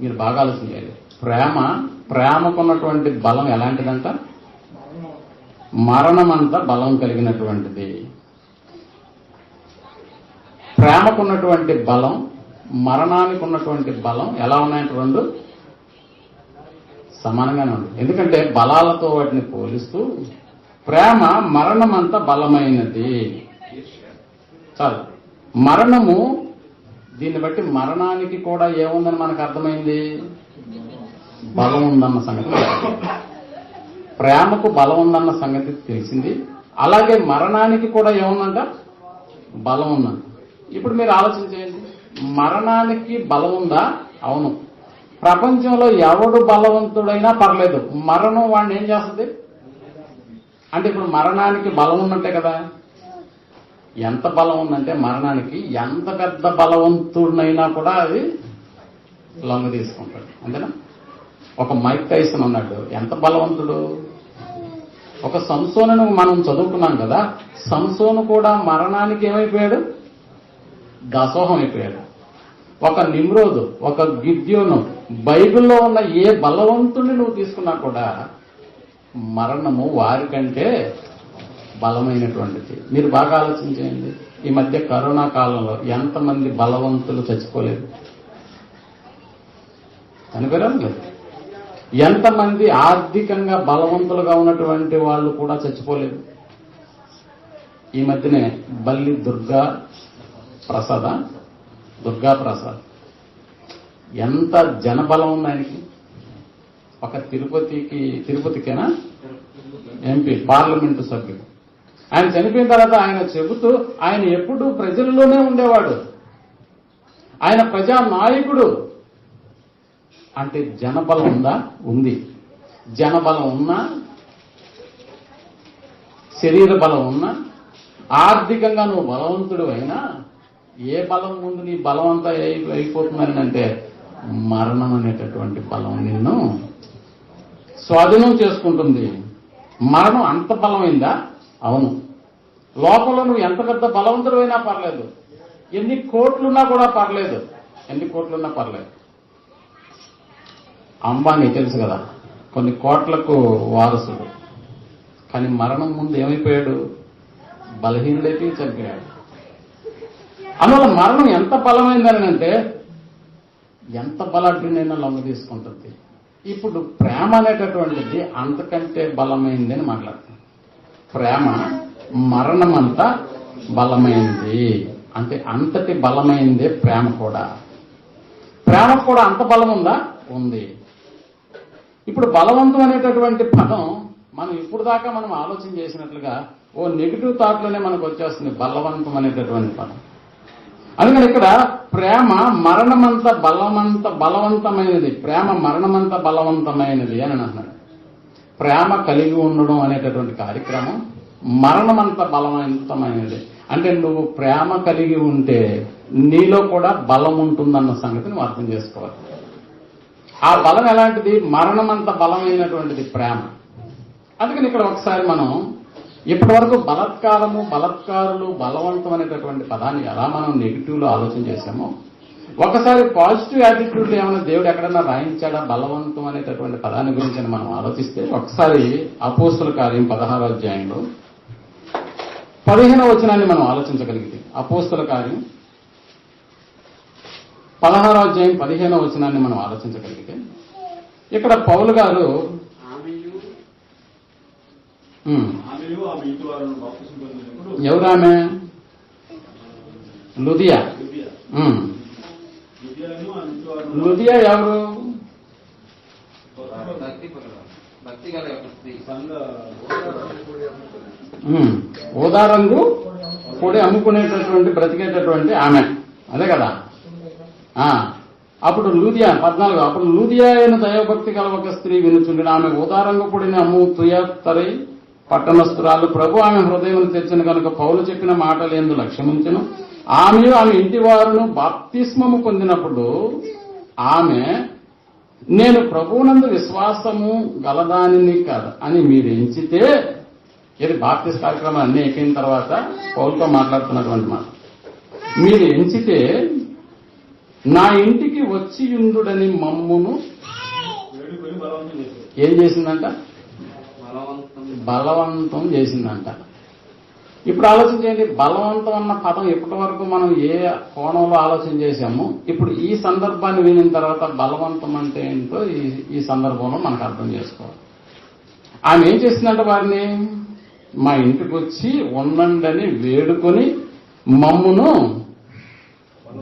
మీరు బాగా ఆలోచన చేయాలి. ప్రేమకున్నటువంటి బలం ఎలాంటిదంట? మరణమంత బలం కలిగినటువంటిది. ప్రేమకున్నటువంటి బలం, మరణానికి ఉన్నటువంటి బలం ఎలా ఉన్నాయంటే రెండు సమానంగానే ఉంది. ఎందుకంటే బలాలతో వాటిని పోలిస్తూ ప్రేమ మరణమంత బలమైనది. చాలు. మరణము, దీన్ని బట్టి మరణానికి కూడా ఏముందని మనకు అర్థమైంది, బలం ఉందన్న సంగతి. ప్రేమకు బలం ఉందన్న సంగతి తెలిసింది. అలాగే మరణానికి కూడా ఏముందంట, బలం ఉందంట. ఇప్పుడు మీరు ఆలోచన చేయండి, మరణానికి బలం ఉందా? అవును. ప్రపంచంలో ఎవడు బలవంతుడైనా పర్లేదు, మరణం వాడిని ఏం చేస్తుంది అంటే, ఇప్పుడు మరణానికి బలం ఉన్నట్టే కదా. ఎంత బలం ఉందంటే మరణానికి, ఎంత పెద్ద బలవంతుడినైనా కూడా అది లొంగ తీసుకుంటాడు. అంతేనా? ఒక మైక్ టైసన్ ఉన్నాడు, ఎంత బలవంతుడు. ఒక సంసోనును మనం చదువుకున్నాం కదా, సంసోను కూడా మరణానికి ఏమైపోయాడు, దాసోహం అయిపోయాడు. ఒక నిమ్రోదు, ఒక గిద్యోను, బైబిల్లో ఉన్న ఏ బలవంతుడిని నువ్వు తీసుకున్నా కూడా మరణము వారికంటే బలమైనటువంటిది. మీరు బాగా ఆలోచించేయండి, ఈ మధ్య కరోనా కాలంలో ఎంతమంది బలవంతులు చచ్చిపోలేదు, చనిపోయారు లేదు. ఎంతమంది ఆర్థికంగా బలవంతులుగా ఉన్నటువంటి వాళ్ళు కూడా చచ్చిపోలేదు. ఈ మధ్యనే బల్లి దుర్గా ప్రసాద్ ఎంత జనబలం ఉంది ఆయనకి. ఒక తిరుపతికేనా ఎంపీ, పార్లమెంటు సభ్యుడు. ఆయన చనిపోయిన తర్వాత ఆయన చెబుతూ, ఆయన ఎప్పుడూ ప్రజల్లోనే ఉండేవాడు, ఆయన ప్రజా నాయకుడు. అంటే జనబలం ఉందా? ఉంది. జనబలం ఉన్నా, శరీర బలం ఉన్నా, ఆర్థికంగా నువ్వు బలవంతుడు అయినా, ఏ బలం ముందు నీ బలం అంతా అయిపోతుందని అంటే, మరణం అనేటటువంటి బలం నిన్ను స్వాధీనం చేసుకుంటుంది. మరణం అంత బలమైందా? అవును. లోపల నువ్వు ఎంత పెద్ద బలవంతుడు అయినా పర్లేదు, ఎన్ని కోట్లున్నా కూడా పర్లేదు, అంబానీ తెలుసు కదా, కొన్ని కోట్లకు వారసుడు. కానీ మరణం ముందు ఏమైపోయాడు, బలహీనుడైతే చనిపోయాడు. అందువల్ల మరణం ఎంత బలమైందని అంటే, ఎంత బలాఢ్యునైనా లొంగ తీసుకుంటుంది. ఇప్పుడు ప్రేమ అనేటటువంటిది అంతకంటే బలమైంది అని మాట్లాడుతుంది. ప్రేమ మరణం అంతా బలమైంది అంటే, అంతటి బలమైందే ప్రేమ కూడా. ప్రేమకు కూడా అంత బలం ఉందా? ఉంది. ఇప్పుడు బలవంతం అనేటటువంటి పదం మనం ఇప్పుడు దాకా మనం ఆలోచన చేసినట్లుగా ఓ నెగిటివ్ థాట్లోనే మనకు వచ్చేస్తుంది బలవంతం అనేటటువంటి పదం. అందుకని ఇక్కడ ప్రేమ మరణమంత బలవంతమైనది, ప్రేమ మరణమంత బలవంతమైనది అని అంటున్నాడు. ప్రేమ కలిగి ఉండడం అనేటటువంటి కార్యక్రమం మరణమంత బలవంతమైనది. అంటే నువ్వు ప్రేమ కలిగి ఉంటే నీలో కూడా బలం ఉంటుందన్న సంగతి నువ్వు అర్థం చేసుకోవాలి. ఆ బలం ఎలాంటిది? మరణమంత బలమైనటువంటిది ప్రేమ. అందుకని ఇక్కడ ఒకసారి మనం ఇప్పటి వరకు బలత్కారులు, బలవంతం అనేటటువంటి పదాన్ని ఎలా మనం నెగిటివ్లో ఆలోచన చేశామో, ఒకసారి పాజిటివ్ యాటిట్యూడ్లో ఏమైనా దేవుడు ఎక్కడన్నా రాయించాడా బలవంతం అనేటటువంటి పదాన్ని గురించి మనం ఆలోచిస్తే, ఒకసారి అపోస్తుల కార్యం 16వ అధ్యాయంలో 15వ వచనాన్ని మనం ఆలోచించగలిగితే, అపోస్తుల కార్యం 16వ అధ్యాయం 15వ వచనాన్ని మనం ఆలోచించగలిగితే, ఇక్కడ పౌలు గారు ఎవరామె? లుదియా. లుదియా ఎవరు? ఓదారంగు పొడి అమ్ముకునేటటువంటి బ్రతికేటటువంటి ఆమె, అదే కదా. అప్పుడు లూదియా 14, అప్పుడు లూదియా అయిన దైవభక్తి గల ఒక స్త్రీ వినుచుండిన, ఆమె ఉదారంగ పొడిని అమ్ము తుయత్తరై పట్టణస్థురాలు. ప్రభు ఆమె హృదయం తెచ్చిన కనుక పౌలు చెప్పిన మాటలు ఎందు లక్ష్యముంచెను. ఆమె ఇంటి వారును బాప్తిస్మము పొందినప్పుడు ఆమె, నేను ప్రభువునందు విశ్వాసము గలదానిని కదా అని మీరు ఎంచితే, ఇది బాప్తిస్ కార్యక్రమం అన్నీ అయిపోయిన తర్వాత పౌలుతో మాట్లాడుతున్నటువంటి మాట, మీరు ఎంచితే నా ఇంటికి వచ్చి యుండుడని మమ్మును ఏం చేసిందంట? బలవంతం చేసిందంట. ఇప్పుడు ఆలోచించండి, బలవంతం అన్న పదం ఇప్పటి వరకు మనం ఏ కోణంలో ఆలోచన చేశాము, ఇప్పుడు ఈ సందర్భాన్ని వినిన తర్వాత బలవంతం అంటే ఏంటో ఈ సందర్భంలో మనకు అర్థం చేసుకోవాలి. ఆమె ఏం చేసిందంటే వారిని మా ఇంటికి వచ్చి ఉండండి అని వేడుకొని మమ్మును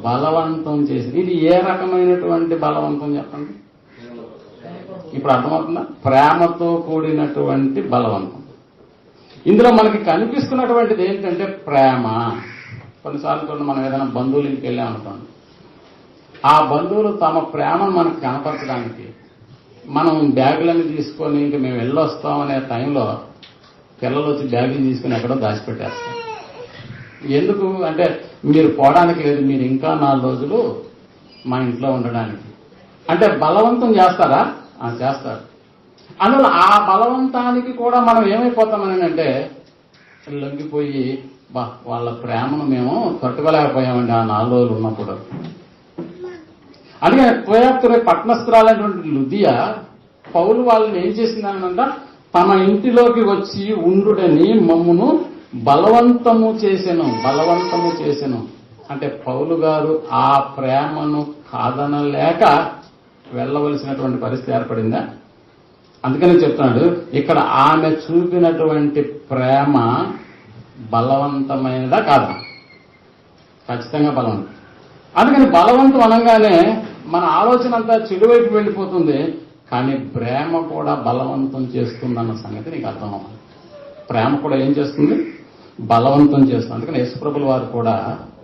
బలవంతం చేసింది. ఇది ఏ రకమైనటువంటి బలవంతం చెప్పండి? ఇప్పుడు అర్థమవుతుందా? ప్రేమతో కూడినటువంటి బలవంతం. ఇందులో మనకి కనిపిస్తున్నటువంటిది ఏంటంటే ప్రేమ. కొన్నిసార్లు కూడా మనం ఏదైనా బంధువుల ఇంటికి వెళ్ళామనుకోండి, ఆ బంధువులు తమ ప్రేమను మనకు కనపరచడానికి మనం బ్యాగులన్నీ తీసుకొని ఇంక మేము వెళ్ళొస్తాం అనే టైంలో పిల్లలు వచ్చి బ్యాగులు తీసుకుని ఎక్కడో దాచిపెట్టేస్తాం. ఎందుకు అంటే మీరు పోవడానికి లేదు, మీరు ఇంకా 4 రోజులు మా ఇంట్లో ఉండడానికి. అంటే బలవంతం చేస్తారా? చేస్తారు. అందులో ఆ బలవంతానికి కూడా మనం ఏమైపోతామని అంటే లొంగిపోయి వాళ్ళ ప్రేమను మేము తట్టుకోలేకపోయామండి ఆ 4 రోజులు ఉన్నప్పుడు. అందుకే త్వయాత్తురే పట్టణస్థురాలైనటువంటి లుదియా పౌలు వాళ్ళని ఏం చేసిందనంట, తమ ఇంటిలోకి వచ్చి ఉండుడని మమ్మును బలవంతము చేసెను. అంటే పౌలు గారు ఆ ప్రేమను కాదనలేక వెళ్ళవలసినటువంటి పరిస్థితి ఏర్పడిందా? అందుకనే చెప్తున్నాడు ఇక్కడ ఆమె చూపినటువంటి ప్రేమ బలవంతమైనదా కాదా? ఖచ్చితంగా బలవంతం. అందుకని బలవంతం అనగానే మన ఆలోచన అంతా చెడువైపు వెళ్ళిపోతుంది. కానీ ప్రేమ కూడా బలవంతం చేస్తుందన్న సంగతి నీకు అర్థం అవ్వాలి. ప్రేమ కూడా ఏం చేస్తుంది? బలవంతం చేస్తుంది. అందుకని యేసుప్రభుల వారు కూడా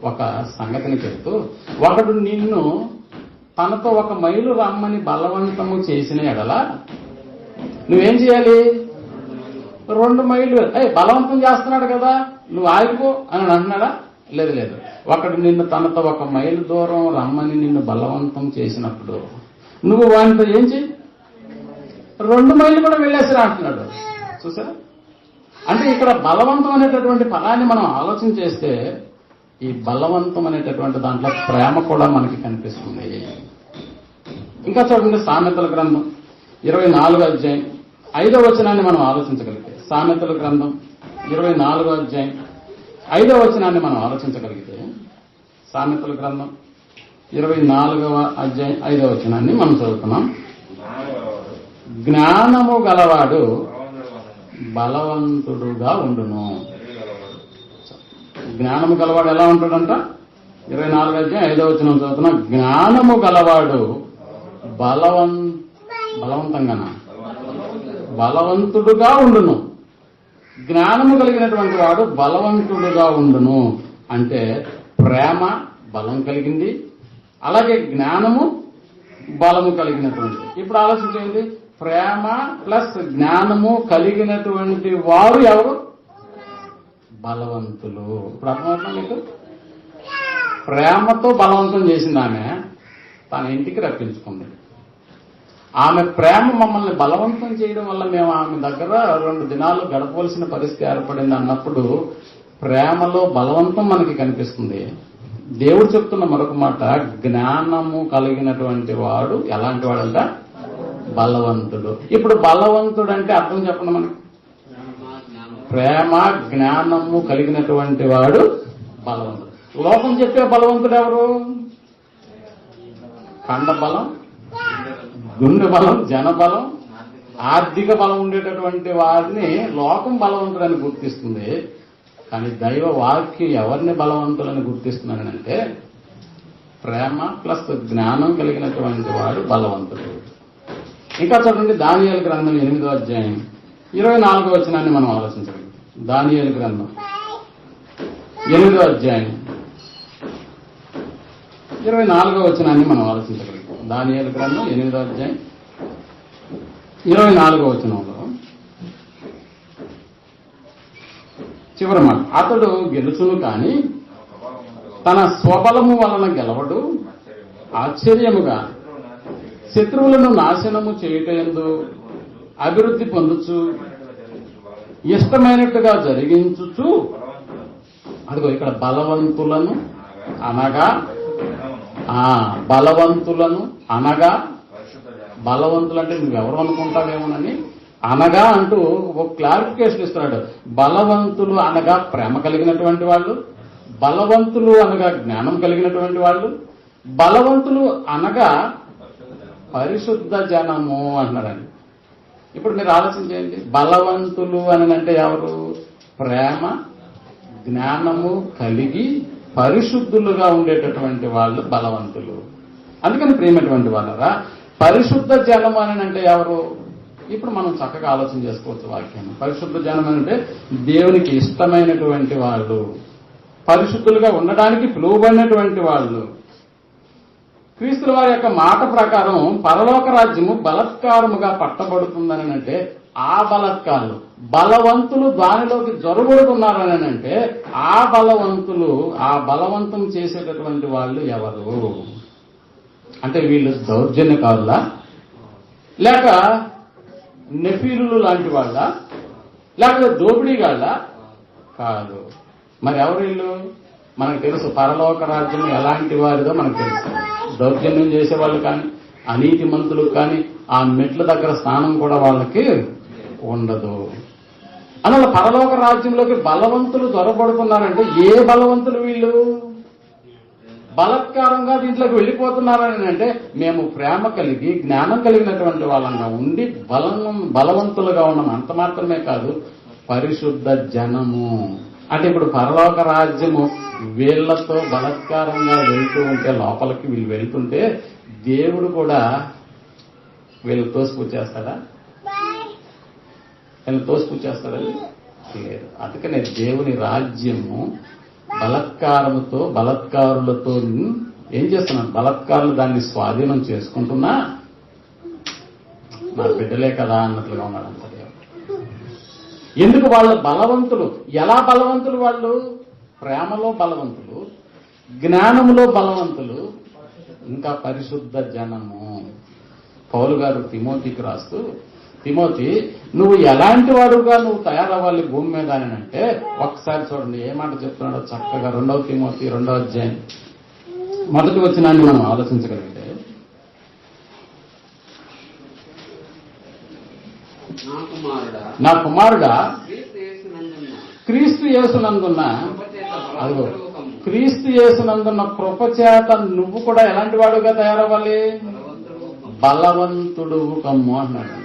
ఒక సంగతిని చెప్తూ, ఒకడు నిన్ను తనతో 1 మైలు రమ్మని బలవంతము చేసిన ఎడల నువ్వేం చేయాలి? 2 మైళ్ళు. బలవంతం చేస్తున్నాడు కదా, నువ్వు ఆగిపో అని అంటున్నాడా? లేదు. ఒకడు నిన్ను తనతో 1 మైలు దూరం రమ్మని నిన్ను బలవంతం చేసినప్పుడు నువ్వు వానితో ఏం చెయ్యి? 2 మైళ్ళు కూడా వెళ్ళేసిరా అంటున్నాడు. చూసారా? అంటే ఇక్కడ బలవంతం అనేటటువంటి పదాన్ని మనం ఆలోచన చేస్తే ఈ బలవంతం అనేటటువంటి దాంట్లో ప్రేమ కూడా మనకి కనిపిస్తుంది. ఇంకా చూడండి, సామెతల గ్రంథం 24వ అధ్యాయం 5వ వచనాన్ని మనం ఆలోచించగలిగితే, సామెతల గ్రంథం 24వ అధ్యాయం 5వ వచనాన్ని మనం ఆలోచించగలిగితే, సామెతల గ్రంథం 24వ అధ్యాయం 5వ వచనాన్ని మనం చదువుతున్నాం. జ్ఞానము గలవాడు బలవంతుడుగా ఉండును. జ్ఞానము గలవాడు ఎలా ఉంటాడంట? 24వ అధ్యాయం 5వ వచనం చదువుతున్నాం. జ్ఞానము గలవాడు బలవంతుడుగా ఉండును. జ్ఞానము కలిగినటువంటి వాడు బలవంతుడుగా ఉండును. అంటే ప్రేమ బలం కలిగింది, అలాగే జ్ఞానము బలము కలిగినటువంటి. ఇప్పుడు ఆలోచించండి, ప్రేమ ప్లస్ జ్ఞానము కలిగినటువంటి వారు ఎవరు? బలవంతులు. ఇప్పుడు అర్థమవుతుంది మీకు? ప్రేమతో బలవంతం చేసింది ఆమె, తన ఇంటికి రప్పించుకుంది. ఆమె ప్రేమ మమ్మల్ని బలవంతం చేయడం వల్ల మేము ఆమె దగ్గర 2 దినాలు గడపవలసిన పరిస్థితి ఏర్పడింది అన్నప్పుడు ప్రేమలో బలవంతం మనకి కనిపిస్తుంది. దేవుడు చెప్తున్న మరొక మాట, జ్ఞానము కలిగినటువంటి వాడు ఎలాంటి వాడంట? బలవంతుడు. ఇప్పుడు బలవంతుడు అంటే అర్థం చెప్పండి మనకి. ప్రేమ జ్ఞానము కలిగినటువంటి వాడు బలవంతుడు. లోకం చెప్పే బలవంతుడు ఎవరు? కండ బలం, గుండె బలం, జనబలం, ఆర్థిక బలం ఉండేటటువంటి వారిని లోకం బలవంతులని గుర్తిస్తుంది. కానీ దైవ వాక్యం ఎవరిని బలవంతులని గుర్తిస్తున్నానంటే ప్రేమ ప్లస్ జ్ఞానం కలిగినటువంటి వాడు బలవంతుడు. ఇంకా చూడండి, దానియేలు గ్రంథం 8వ అధ్యాయం 24వ వచనాన్ని మనం ఆలోచించగలం. దానియేలు గ్రంథం 8వ అధ్యాయం 24వ వచనాన్ని మనం ఆలోచించగలం. దానియేలు గ్రంథం 8వ అధ్యాయం 24వ వచనంలో చివరి మాట, అతడు గెలుచును కాని తన స్వబలము వలన గెలవడు, ఆశ్చర్యముగా శత్రువులను నాశనము చేయుటయందు అభివృద్ధి పొందుచు ఇష్టమైనట్టుగా జరిగించుచు. అదిగో ఇక్కడ బలవంతులను అనగా బలవంతులంటే నువ్వెవరు అనుకుంటావేమోనని అనగా అంటూ ఒక క్లారిఫికేషన్ ఇస్తున్నాడు. బలవంతులు అనగా ప్రేమ కలిగినటువంటి వాళ్ళు, బలవంతులు అనగా జ్ఞానం కలిగినటువంటి వాళ్ళు, బలవంతులు అనగా పరిశుద్ధ జనము అంటున్నారండి. ఇప్పుడు మీరు ఆలోచించేయండి, బలవంతులు అని అంటే ఎవరు? ప్రేమ జ్ఞానము కలిగి పరిశుద్ధులుగా ఉండేటటువంటి వాళ్ళు బలవంతులు. అందుకని ప్రియమైనటువంటి వాళ్ళరా, పరిశుద్ధ జనం అని అంటే ఎవరు? ఇప్పుడు మనం చక్కగా ఆలోచన చేసుకోవచ్చు వాక్యాన్ని. పరిశుద్ధ జనం అంటే దేవునికి ఇష్టమైనటువంటి వాళ్ళు, పరిశుద్ధులుగా ఉండడానికి పిలువబడినటువంటి వాళ్ళు. క్రీస్తుల వారి యొక్క మాట ప్రకారం పరలోక రాజ్యము బలత్కారముగా పట్టబడుతుందని అంటే ఆ బలత్కారులు, బలవంతులు దానిలోకి జొరబడుతున్నారని అంటే ఆ బలవంతులు, ఆ బలవంతం చేసేటటువంటి వాళ్ళు ఎవరు అంటే వీళ్ళు దౌర్జన్యకారులా, లేక నెఫీలు లాంటి వాళ్ళ, లేకపోతే దోపిడీగాళ్ళ? కాదు. మరి ఎవరు వీళ్ళు? మనకు తెలుసు పరలోక రాజ్యం ఎలాంటి వారిదో మనకు తెలుసు. దౌర్జన్యం చేసేవాళ్ళు కానీ, అనీతి మంతులకు కానీ ఆ మెట్ల దగ్గర స్నానం కూడా వాళ్ళకి ఉండదు. అందువల్ల పరలోక రాజ్యంలోకి బలవంతులు దొరబడుతున్నారంటే ఏ బలవంతులు వీళ్ళు? బలత్కారంగా దీంట్లోకి వెళ్ళిపోతున్నారని అంటే మేము ప్రేమ కలిగి జ్ఞానం కలిగినటువంటి వాళ్ళంగా ఉండి బలవంతులుగా ఉన్నాం. అంత మాత్రమే కాదు, పరిశుద్ధ జనము. అంటే ఇప్పుడు పరలోక రాజ్యము వీళ్లతో బలత్కారంగా వెళ్తూ ఉంటే, లోపలికి వీళ్ళు వెళ్తుంటే దేవుడు కూడా వీళ్ళు తోసిపుచ్చేస్తాడా? వీళ్ళు తోసిపుచ్చేస్తాడా? లేదు. అందుకనే దేవుని రాజ్యము బలత్కారముతో, బలత్కారులతో ఏం చేస్తున్నారు? బలత్కారులు దాన్ని స్వాధీనం చేసుకుంటున్నా నా బిడ్డలే కదా అన్నట్లుగా ఉన్నాడు అంత దేవుడు. ఎందుకు? వాళ్ళు బలవంతులు. ఎలా బలవంతులు వాళ్ళు? ప్రేమలో బలవంతులు, జ్ఞానములో బలవంతులు, ఇంకా పరిశుద్ధ జనము. పౌలు గారు తిమోతికి రాస్తూ, తిమోతి నువ్వు ఎలాంటి వాడుగా నువ్వు తయారవ్వాలి భూమి మీద అని అంటే ఒకసారి చూడండి ఏ మాట చెప్తున్నాడో చక్కగా. 2వ తిమోతి 2వ అధ్యాయం మొదటి వచనాన్ని మనం ఆలోచించగలిగితే, నా కుమారుడా క్రీస్తు యేసునందున్న, అదిగో క్రీస్తు యేసునందున్న కృపచేత నువ్వు కూడా ఎలాంటి వాడుగా తయారవ్వాలి? బలవంతుడువు కమ్ము అన్నాడు.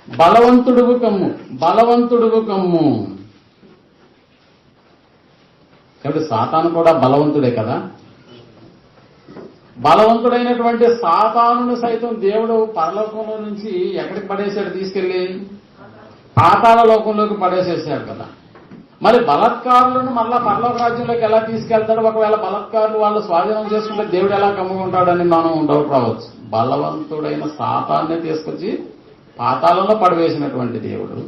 బలవంతుడువు కమ్ము, బలవంతుడువు కమ్ము. కాబట్టి సాతాను కూడా బలవంతుడే కదా. బలవంతుడైనటువంటి సాతానుని సైతం దేవుడు పరలోకంలో నుంచి ఎక్కడికి పడేశాడు? తీసుకెళ్లి పాతాళ లోకంలోకి పడేసేసాడు కదా. మరి బలత్కారులను మళ్ళా పరలోక రాజ్యంలోకి ఎలా తీసుకెళ్తాడు? ఒకవేళ బలత్కారులు వాళ్ళు స్వాధీనం చేసుకుంటే దేవుడు ఎలా కమ్ముకుంటాడని మనం డౌట్ రావచ్చు. బలవంతుడైన సాతాన్నే తీసుకొచ్చి పాతాళంలో పడవేసినటువంటి దేవుడు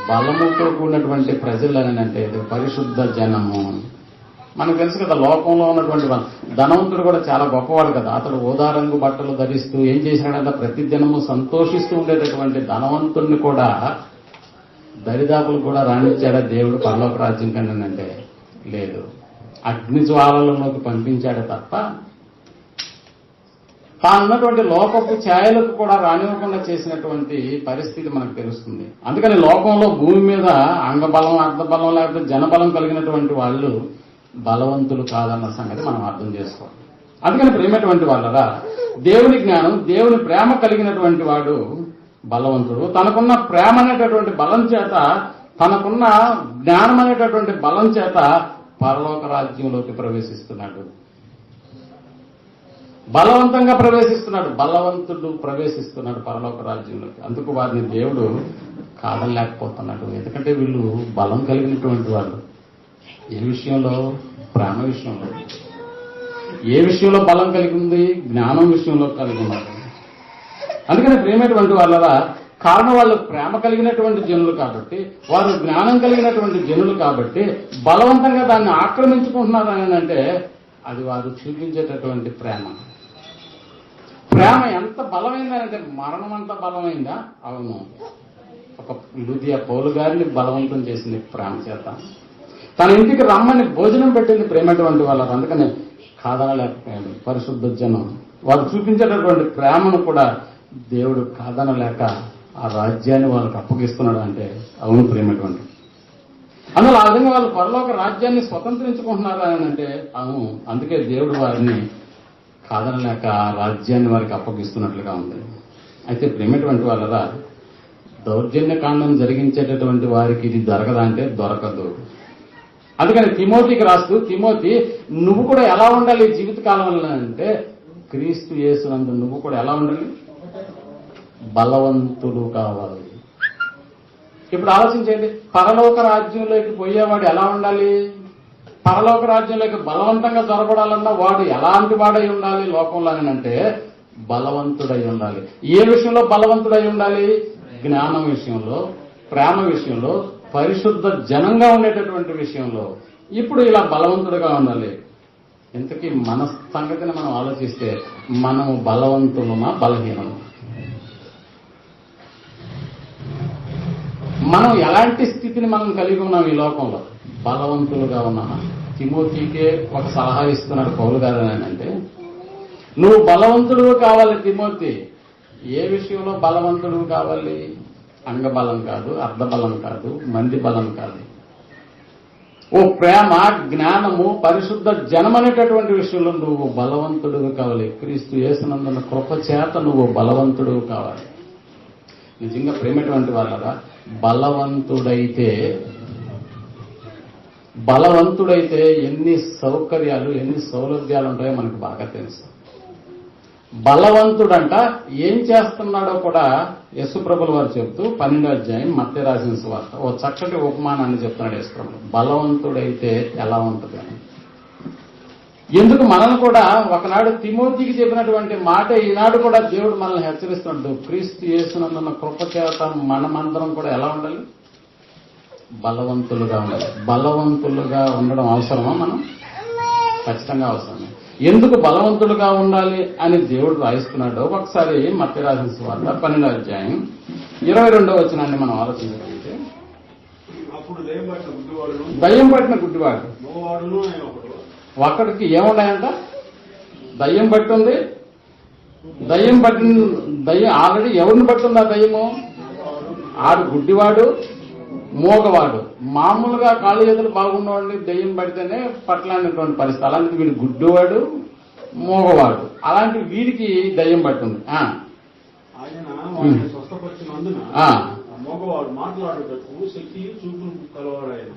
బలముతో కూడినటువంటి ప్రజలని అంటే పరిశుద్ధ జనము. మనకు తెలుసు కదా, లోకంలో ఉన్నటువంటి ధనవంతుడు కూడా చాలా గొప్పవాడు కదా. అతడు ఊదారంగు బట్టలు ధరిస్తూ ఏం చేసినాడంటే ప్రతి దినము సంతోషిస్తూ ఉండేటటువంటి ధనవంతుడిని కూడా దరిదాపులు కూడా రాణించాడా దేవుడు పరలోక రాజ్యం కంటే? లేదు. అగ్ని జ్వాలలోకి పంపించాడు తప్ప తానున్నటువంటి లోకపు ఛాయలకు కూడా రానివ్వకుండా చేసినటువంటి పరిస్థితి మనకు తెలుస్తుంది. అందుకని లోకంలో భూమి మీద అంగబలం, అర్ధబలం లేకపోతే జనబలం కలిగినటువంటి వాళ్ళు బలవంతులు కాదన్న సంగతి మనం అర్థం చేసుకోవాలి. అందుకని ప్రేమటువంటి వాళ్ళరా, దేవుని జ్ఞానం, దేవుని ప్రేమ కలిగినటువంటి వాడు బలవంతుడు. తనకున్న ప్రేమ అనేటటువంటి బలం చేత, తనకున్న జ్ఞానం అనేటటువంటి బలం చేత పరలోక రాజ్యంలోకి ప్రవేశిస్తున్నాడు. బలవంతంగా ప్రవేశిస్తున్నాడు. బలవంతుడు ప్రవేశిస్తున్నాడు పరలోక రాజ్యంలోకి. అందుకు వారిని దేవుడు కాదనలేకపోతున్నాడు. ఎందుకంటే వీళ్ళు బలం కలిగినటువంటి వాళ్ళు. ఏ విషయంలో? ప్రేమ విషయంలో. ఏ విషయంలో బలం కలిగి ఉంది? జ్ఞానం విషయంలో కలిగి ఉన్నారు. అందుకని ప్రేమటువంటి వాళ్ళరా, కారణం వాళ్ళు ప్రేమ కలిగినటువంటి జనులు కాబట్టి, వారు జ్ఞానం కలిగినటువంటి జనులు కాబట్టి బలవంతంగా దాన్ని ఆక్రమించుకుంటున్నారని అంటే అది వారు చూపించేటటువంటి ప్రేమ. ప్రేమ ఎంత బలమైందనంటే మరణం అంత బలమైందా? అవును. ఒక లూదియా పౌలు గారిని బలవంతం చేసింది ప్రేమ చేత. తన ఇంటికి రమ్మని భోజనం పెట్టింది ప్రేమటువంటి వాళ్ళకు. అందుకని కాదనలేకపోయాడు పరిశుద్ధ జనం. వారు చూపించేటటువంటి ప్రేమను కూడా దేవుడు కాదనలేక ఆ రాజ్యాన్ని వాళ్ళకి అప్పగిస్తున్నాడు అంటే అవును ప్రేమటువంటి అందులో ఆ విధంగా వాళ్ళు పరలోక రాజ్యాన్ని స్వతంత్రించుకుంటున్నారు అని అంటే అవును. అందుకే దేవుడు వారిని కాదనలేక ఆ రాజ్యాన్ని వారికి అప్పగిస్తున్నట్లుగా ఉంది. అయితే ప్రేమటువంటి వాళ్ళరా దౌర్జన్య కాండం జరిగించేటటువంటి వారికి ఇది జరగదా అంటే దొరకదు. అందుకని తిమోతికి రాస్తూ, తిమోతి నువ్వు కూడా ఎలా ఉండాలి ఈ జీవితకాలంలో అంటే క్రీస్తు యేసునందు నువ్వు కూడా ఎలా ఉండాలి? బలవంతుడు కావాలి. ఇప్పుడు ఆలోచించండి, పరలోక రాజ్యంలోకి పోయేవాడు ఎలా ఉండాలి? పరలోక రాజ్యంలోకి బలవంతంగా జరపడాలన్నా వాడు ఎలాంటి వాడై ఉండాలి లోకంలో అంటే బలవంతుడై ఉండాలి. ఏ విషయంలో బలవంతుడై ఉండాలి? జ్ఞానం విషయంలో, ప్రేమ విషయంలో, పరిశుద్ధ జనంగా ఉండేటటువంటి విషయంలో. ఇప్పుడు ఇలా బలవంతుడుగా ఉండాలి. ఇంతకీ మన సంగతిని మనం ఆలోచిస్తే మనము బలవంతులమా బలహీనమా? మనం ఎలాంటి స్థితిని మనం కలిగి ఉన్నాం ఈ లోకంలో? బలవంతులుగా ఉన్నామా? తిమోతికే ఒక సలహా ఇస్తున్నాడు పౌలు గారు అంటే నువ్వు బలవంతుడు కావాలి తిమోతి. ఏ విషయంలో బలవంతుడు కావాలి? అంగబలం కాదు, అర్ధబలం కాదు, మంది బలం కాదు. ఓ ప్రేమ, జ్ఞానము, పరిశుద్ధ జనమనేటటువంటి విషయంలో నువ్వు బలవంతుడు కావాలి. క్రీస్తు యేసునందున్న కృప చేత నువ్వు బలవంతుడు కావాలి. నిజంగా ప్రేమటువంటి వాళ్ళరా బలవంతుడైతే ఎన్ని సౌకర్యాలు, ఎన్ని సౌలభ్యాలు ఉంటాయో మనకు బాగా తెలుసు. బలవంతుడంట ఏం చేస్తున్నాడో కూడా యేసుప్రభుల వారు చెబుతూ 12వ అధ్యాయం మత్తయి రాసిన సువార్త ఓ చక్కటి ఉపమానాన్ని చెప్తున్నాడు యేసుప్రభులు. బలవంతుడైతే ఎలా ఉంటుంది అని. ఎందుకు మనల్ని కూడా ఒకనాడు తిమోతికి చెప్పినటువంటి మాట ఈనాడు కూడా దేవుడు మనల్ని హెచ్చరిస్తున్నాడు. క్రీస్తు యేసునందున్న కృప చేత మనమందరం కూడా ఎలా ఉండాలి? బలవంతులుగా ఉండాలి. బలవంతులుగా ఉండడం అవసరమా? మనం ఖచ్చితంగా అవసరమే. ఎందుకు బలవంతులుగా ఉండాలి అని దేవుడు రాయిస్తున్నాడో ఒకసారి మత్తయి రాసిన సువార్త 12వ అధ్యాయం 22వ వచనాన్ని మనం ఆలోచించగలిగితే, దయ్యం పట్టిన గుడ్డివాడు ఒక్కడికి ఏమున్నాయంట? దయ్యం పట్టింది. దయ్యం ఆల్రెడీ ఎవరిని పట్టింది? ఆ దయ్యము ఆడు గుడ్డివాడు, మోగవాడు. మామూలుగా కాళ్ళు చేతులు బాగున్నవాడిని దయ్యం పడితేనే పట్టలేనటువంటి పరిస్థితి. అలాంటి వీడు గుడ్డివాడు, మోగవాడు. అలాంటి వీడికి దయ్యం పట్టింది. మోగవాడు మాట్లాడేటట్టు శక్తి చూపులు కలవాడాయన.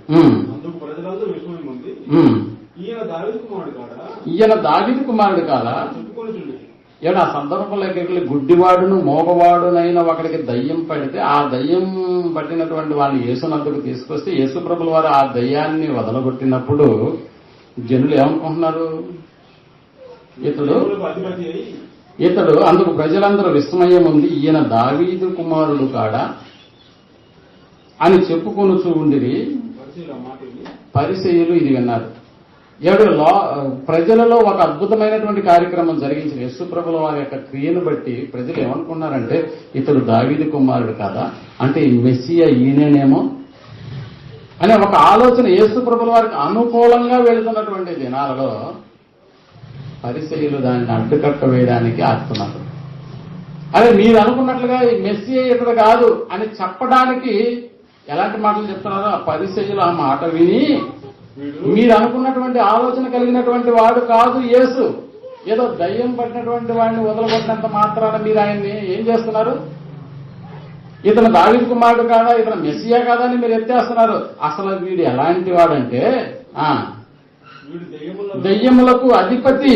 అందుకు ప్రజలందరూ విషయం ఉంది. ఈయన దావీదు కుమారుడు కాదా? చెప్పుకొని చూడండి. ఏడు ఆ సందర్భంలోకి గుడ్డివాడును మోగవాడునైన ఒకడికి దయ్యం పడితే ఆ దయ్యం పట్టినటువంటి వాడిని యేసునందుకు తీసుకొస్తే యేసుప్రభుల వారు ఆ దయ్యాన్ని వదలగొట్టినప్పుడు జనులు ఏమనుకుంటున్నారు? ఇతడు అందుకు ప్రజలందరూ విస్మయం ఉంది, ఈయన దావీదు కుమారుడు కాడా అని చెప్పుకొనుచూ ఉండిరి. పరిసయ్యులు ఇది విన్నారు. ప్రజలలో ఒక అద్భుతమైనటువంటి కార్యక్రమం జరిగించిన యేసుప్రభుల వారి యొక్క క్రియను బట్టి ప్రజలు ఏమనుకున్నారంటే ఇతడు దావీదు కుమారుడు కదా, అంటే ఈ మెస్సియా ఈయనేనేమో అనే ఒక ఆలోచన యేసుప్రభుల వారికి అనుకూలంగా వెళుతున్నటువంటి దినాలలో పరిసయ్యులు దాన్ని అడ్డుకట్ట వేయడానికి ఆస్తున్నారు. అదే మీరు అనుకున్నట్లుగా ఈ మెస్సియా ఇతడు కాదు అని చెప్పడానికి ఎలాంటి మాటలు చెప్తున్నారో ఆ పరిసయ్యులు ఆ మాట విని మీరు అనుకున్నటువంటి ఆలోచన కలిగినటువంటి వాడు కాదు యేసు, ఏదో దయ్యం పట్టినటువంటి వాడిని వదలగొట్టినంత మాత్రాన మీరు ఆయన్ని ఏం చేస్తున్నారు? ఇతను దావీదు కుమారుడు కాదా, ఇతను మెస్సియా కాదా అని మీరు ఎత్తేస్తున్నారు. అసలు వీడు ఎలాంటి వాడంటే దయ్యములకు అధిపతి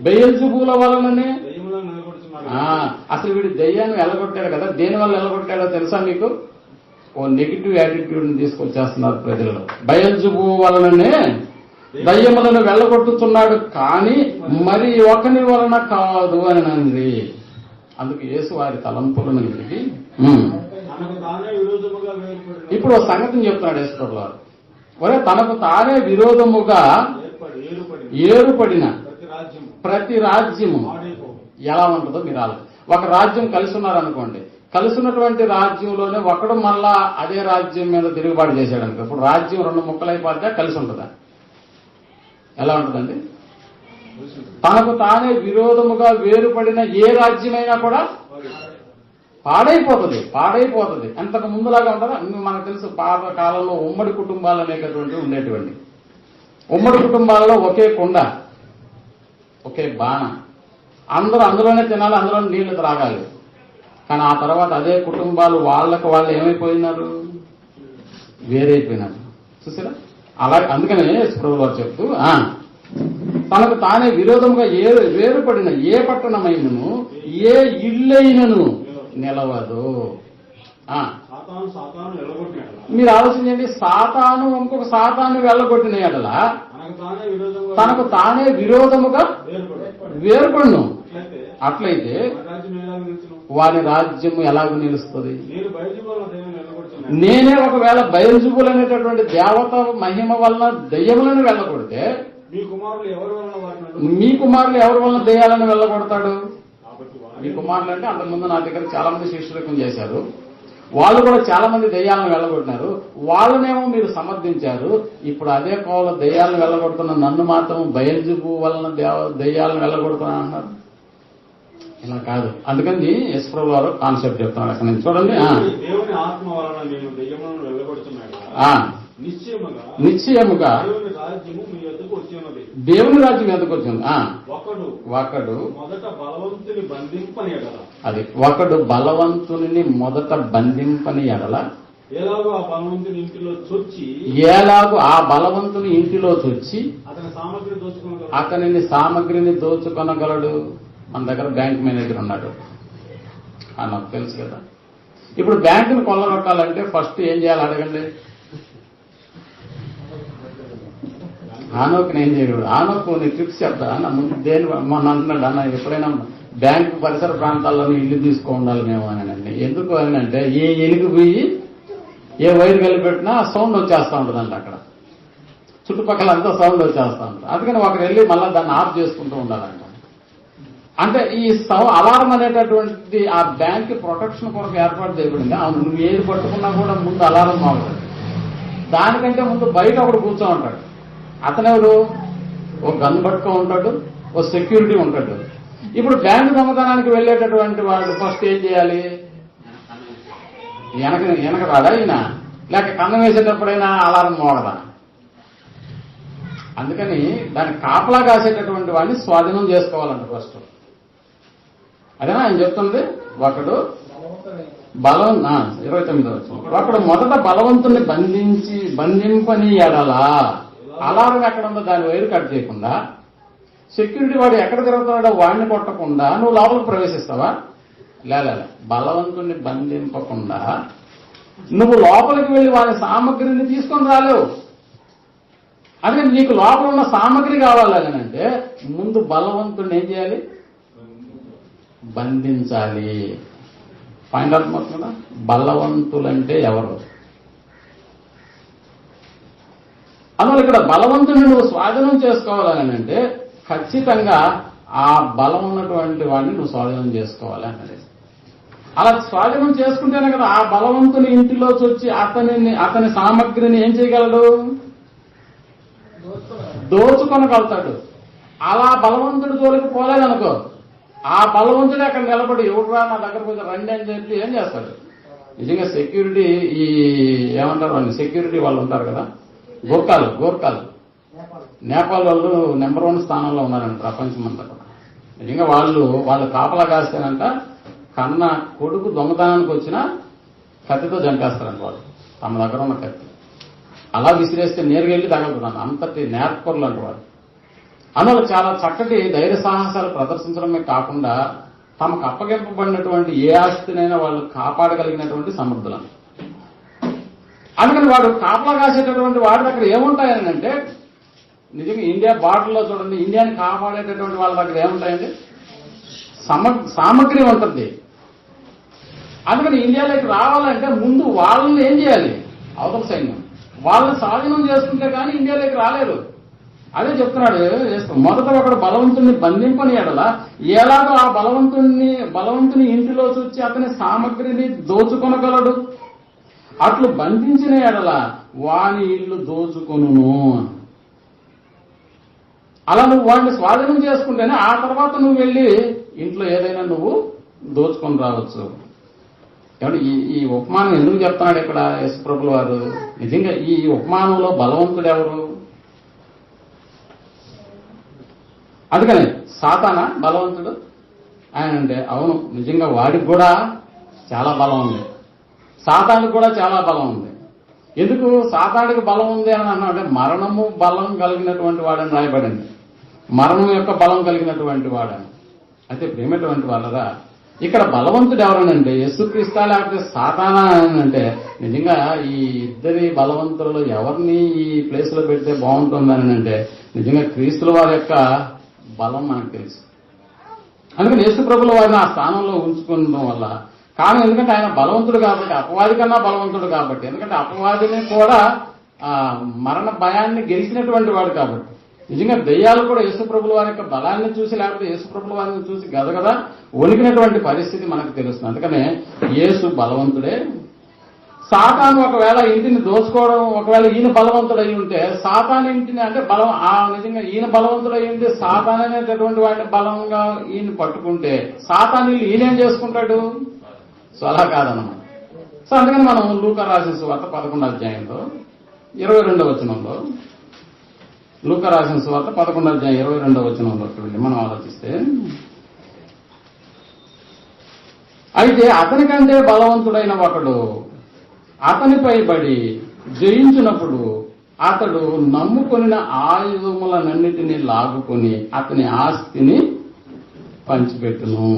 బెయల్జెబూల వలననే. అసలు వీడు దయ్యాన్ని ఎల్లగొట్టాడు కదా, దేని వల్ల ఎల్లగొట్టాడో తెలుసా మీకు? ఓ నెగిటివ్ యాటిట్యూడ్ ని తీసుకొచ్చేస్తున్నారు ప్రజలలో. బయల్జెబూ వలననే దయ్యములను వెళ్ళగొట్టుతున్నాడు కానీ మరి ఒకని వలన కాదు అని అంది. అందుకు యేసు వారి తలంపులను ఎరిగి ఇప్పుడు ఒక సంగతిని చెప్తున్నాడు యేసుప్రభుల వారు. ఒరే, తనకు తానే విరోధముగా ఏర్పడిన ప్రతి రాజ్యము ఎలా ఉంటుందో మీరు ఆలోచన. ఒక రాజ్యం కలిసి ఉన్నారనుకోండి, కలిసినటువంటి రాజ్యంలోనే ఒకడు మళ్ళా అదే రాజ్యం మీద తిరుగుబాటు చేశాడు అనుకో, ఇప్పుడు రాజ్యం 2 ముక్కలైపోతే కలిసి ఉంటుందా? ఎలా ఉంటుందండి? తనకు తానే విరోధముగా వేరుపడిన ఏ రాజ్యమైనా కూడా పాడైపోతుంది. అంతకు ముందులాగా ఉంటుందా? మనకు తెలుసు పాత కాలంలో ఉమ్మడి కుటుంబాలు అనేటటువంటివి ఉండేటువంటి. ఉమ్మడి కుటుంబాలలో ఒకే కుండ, ఒకే బాణ, అందరూ అందులోనే తినాలి, అందులోనే నీళ్లు త్రాగాలి. కానీ ఆ తర్వాత అదే కుటుంబాలు వాళ్ళకు వాళ్ళు ఏమైపోయినారు? వేరైపోయినారు. చూసారా? అలా అందుకనే ప్రభువు వారు చెప్తూ తనకు తానే విరోధముగా వేరుపడిన ఏ పట్టణమైనను ఏ ఇల్లైనను నిలవదు. మీరు ఆలోచించండి, సాతాను ఇంకొక సాతాను వెళ్ళగొట్టిన ఎడల తనకు తానే విరోధముగా వేరుపడును. అట్లయితే వారి రాజ్యము ఎలాగూ నిలుస్తుంది? నేనే ఒకవేళ బయల్జుబుల్ అనేటటువంటి దేవత మహిమ వలన దెయ్యములను వెళ్ళగొడితే మీ కుమారులు ఎవరి వలన దెయ్యాలను వెళ్ళగొడతాడు? మీ కుమారులు అంటే అంతకుముందు నా దగ్గర చాలా మంది శిష్యులకం చేశారు. వాళ్ళు కూడా చాలా మంది దెయ్యాలను వెళ్ళగొట్టినారు. వాళ్ళనేమో మీరు సమర్థించారు. ఇప్పుడు అదే కోవలో దెయ్యాలను వెళ్ళగొడుతున్న నన్ను మాత్రం బయల్జుబు వలన దెయ్యాలను వెళ్ళగొడుతున్నా అంటున్నారు. ఇలా కాదు. అందుకని యశ్వరావు గారు కాన్సెప్ట్ చెప్తున్నారు. అక్కడ నుంచి చూడండి. దేవుని ఆత్మ వలన నేను దెయ్యములను వెళ్ళగొడుతున్నాడు, నిశ్చయముగా దేవుని రాజ్యం ఎందుకు వచ్చింది? ఒకడు మొదట బలవంతుని బంధింపని ఎడల, అది ఒకడు బలవంతుని మొదట బంధింపని ఎడల ఎలాగో ఆ బలవంతుని ఇంటిలో చొచ్చి అతనిని సామగ్రిని దోచుకొనగలడు. మన దగ్గర బ్యాంక్ మేనేజర్ ఉన్నాడు, నాకు తెలుసు కదా. ఇప్పుడు బ్యాంకును కొల్లగొట్టాలంటే ఫస్ట్ ఏం చేయాలి అడగండి. ఆనోక్ని ఏం చేయడు? ఆనోక్ నీ ట్రిప్స్ చెప్తా అన్న ముందు దేని మొన్న అంటున్నాడు, అన్న ఎప్పుడైనా బ్యాంకు పరిసర ప్రాంతాల్లోనే ఇల్లు తీసుకో ఉండాలి మేము అని. ఎందుకు అని అంటే ఏ ఎలుగు పోయి ఏ వైర్ కలిపెట్టినా సౌండ్ వచ్చేస్తూ ఉంటుందండి. అక్కడ చుట్టుపక్కల అంతా సౌండ్ వచ్చేస్తూ ఉంటుంది. అందుకని ఒకరు వెళ్ళి మళ్ళీ దాన్ని ఆఫ్ చేసుకుంటూ ఉండాలంట. అంటే ఈ అలారం అనేటటువంటి ఆ బ్యాంక్ ప్రొటెక్షన్ కొరకు ఏర్పాటు చేయబడింది. నువ్వు ఏది పట్టుకున్నా కూడా ముందు అలారం మావుతుంది. దానికంటే ముందు బయట ఒకడు కూర్చో ఉంటాడు. అతనెవరు? ఓ గన్ పట్టుకో ఉంటాడు, ఓ సెక్యూరిటీ ఉంటాడు. ఇప్పుడు బ్యాంకు దొంగతనానికి వెళ్ళేటటువంటి వాడు ఫస్ట్ ఏం చేయాలి? వెనక రాడా ఈయన? లేక కన్నం వేసేటప్పుడైనా అలారం మోగదా? అందుకని దాన్ని కాపలా కాసేటటువంటి వాడిని స్వాధీనం చేసుకోవాలంట ఫస్ట్. అదేనా ఆయన చెప్తుంది. ఒకడు 29 ఒకడు మొదట బలవంతుని బంధింపని ఎడలా, అలారం ఎక్కడ ఉందో దాని వైరు కట్ చేయకుండా, సెక్యూరిటీ వాడు ఎక్కడ తిరుగుతున్నాడో వాడిని కొట్టకుండా నువ్వు లోపలికి ప్రవేశిస్తావా? లేదా బలవంతుని బంధింపకుండా నువ్వు లోపలికి వెళ్లి వాడి సామగ్రిని తీసుకొని రాలేవు. అందుకని నీకు లోపల ఉన్న సామగ్రి కావాలి అంటే ముందు బలవంతుడిని ఏం చేయాలి? బంధించాలి. పాయింట్ అర్థమవుతుందా? బలవంతులంటే ఎవరు? అందువల్ల ఇక్కడ బలవంతుని నువ్వు స్వాధీనం చేసుకోవాలని అంటే ఖచ్చితంగా ఆ బలం ఉన్నటువంటి వాడిని నువ్వు స్వాధీనం చేసుకోవాలి అన్నది. అలా స్వాధీనం చేసుకుంటేనే కదా ఆ బలవంతుని ఇంటిలోకి వచ్చి అతని సామగ్రిని ఏం చేయగలడు? దోచుకొనగలుగుతాడు. అలా బలవంతుడి జోలికి పోలేదనుకో, ఆ బలవంతుడే అక్కడ నిలబడి ఎవడురా నా దగ్గర పోతే రండి అని చెప్పి ఏం చేస్తాడు? నిజంగా సెక్యూరిటీ ఏమంటారు వాళ్ళు, సెక్యూరిటీ వాళ్ళు ఉంటారు కదా, గోర్ఖాలు నేపాల్ వాళ్ళు నెంబర్ 1 స్థానంలో ఉన్నారంట ప్రపంచం అంతా కూడా. నిజంగా వాళ్ళు కాపలా కాస్తేనంట కన్న కొడుకు దొంగతనానికి వచ్చినా కత్తితో చంపేస్తారంట వాళ్ళు, తమ దగ్గర ఉన్న కత్తి. అలా విసిరేస్తే నేరుగా వెళ్ళి తగలుతున్నాను. అంతటి నేర్పరులు అంట వాళ్ళు. అందువల్ల చాలా చక్కటి ధైర్య సాహసాలు ప్రదర్శించడమే కాకుండా తమకు అప్పగింపబడినటువంటి ఏ ఆస్తినైనా వాళ్ళు కాపాడగలిగినటువంటి సమర్థులను. అందుకని వాడు కాపలా కాసేటటువంటి వాడి దగ్గర ఏముంటాయని అంటే, నిజంగా ఇండియా బార్డర్లో చూడండి, ఇండియాని కాపాడేటటువంటి వాళ్ళ దగ్గర ఏముంటాయండి? సామగ్రి ఉంటుంది. అందుకని ఇండియాలోకి రావాలంటే ముందు వాళ్ళని ఏం చేయాలి? అవతల సైన్యం వాళ్ళని స్వాధీనం చేసుకుంటే కానీ ఇండియాలోకి రాలేరు. అదే చెప్తున్నాడు. మొదట ఒకడు బలవంతుని బంధింపని ఎడల ఎలాగో ఆ బలవంతుని ఇంటిలో చూచి అతని సామగ్రిని దోచుకొనగలడు. అట్లు బంధించిన ఎడల వాని ఇల్లు దోచుకొనును. అలా నువ్వు వాడిని స్వాధీనం చేసుకుంటేనే ఆ తర్వాత నువ్వు వెళ్ళి ఇంట్లో ఏదైనా నువ్వు దోచుకొని రావచ్చు. ఏమంటే ఈ ఉపమానం ఎందుకు చెప్తున్నాడు ఇక్కడ యేసుప్రభుల వారు? నిజంగా ఈ ఉపమానంలో బలవంతుడు ఎవరు? అందుకని సాతానా బలవంతుడు ఆయన అంటే అవును, నిజంగా వాడికి కూడా చాలా బలం ఉంది, సాతానికి కూడా చాలా బలం ఉంది. ఎందుకు సాతానికి బలం ఉంది అని అన్నాడంటే మరణము బలం కలిగినటువంటి వాడని రాయబడింది, మరణం యొక్క బలం కలిగినటువంటి వాడని. అయితే ప్రేమటువంటి వాళ్ళరా, ఇక్కడ బలవంతుడు ఎవరనంటే యేసుక్రీస్తా లేకపోతే సాతానా అని అంటే నిజంగా ఈ ఇద్దరి బలవంతులలో ఎవరిని ఈ ప్లేస్ లో పెడితే బాగుంటుందని అంటే నిజంగా క్రీస్తుల వారి యొక్క బలం మనకు తెలుసు. అందుకని యేసు ప్రభుల వారిని ఆ స్థానంలో ఉంచుకోవడం వల్ల కారణం ఎందుకంటే ఆయన బలవంతుడు కాబట్టి, అపవాది కన్నా బలవంతుడు కాబట్టి. ఎందుకంటే అపవాదిని కూడా మరణ భయాన్ని గెలిచినటువంటి వాడు కాబట్టి. నిజంగా దెయ్యాలు కూడా యేసు ప్రభుల వారి యొక్క బలాన్ని చూసి లేకపోతే యేసు ప్రభుల వారిని చూసి గదగద వణికినటువంటి పరిస్థితి మనకు తెలుస్తుంది. అందుకనే యేసు బలవంతుడే. సాతాను ఒకవేళ ఇంటిని దోచుకోవడం, ఒకవేళ ఈయన బలవంతుడు అయి ఉంటే సాతాను ఇంటిని అంటే బలం నిజంగా ఈయన బలవంతుడు అయి ఉంటే సాతాను అనేటటువంటి వాడిని బలంగా ఈయన పట్టుకుంటే సాతాను ఈయనేం చేసుకుంటాడు? సో అలా కాదన్నమాట. సో అందుకని మనం లూకా రాసిన సువార్త 11వ అధ్యాయంలో 22వ వచనంలో, లూకా రాసిన సువార్త 11వ అధ్యాయం 22వ వచనంలోకి వెళ్ళి మనం ఆలోచిస్తే, అయితే అతనికంటే బలవంతుడైన ఒకడు అతనిపై పడి జయించినప్పుడు అతడు నమ్ముకొనిన ఆయుధములన్నిటినీ లాగుకొని అతని ఆస్తిని పంచిపెట్టును.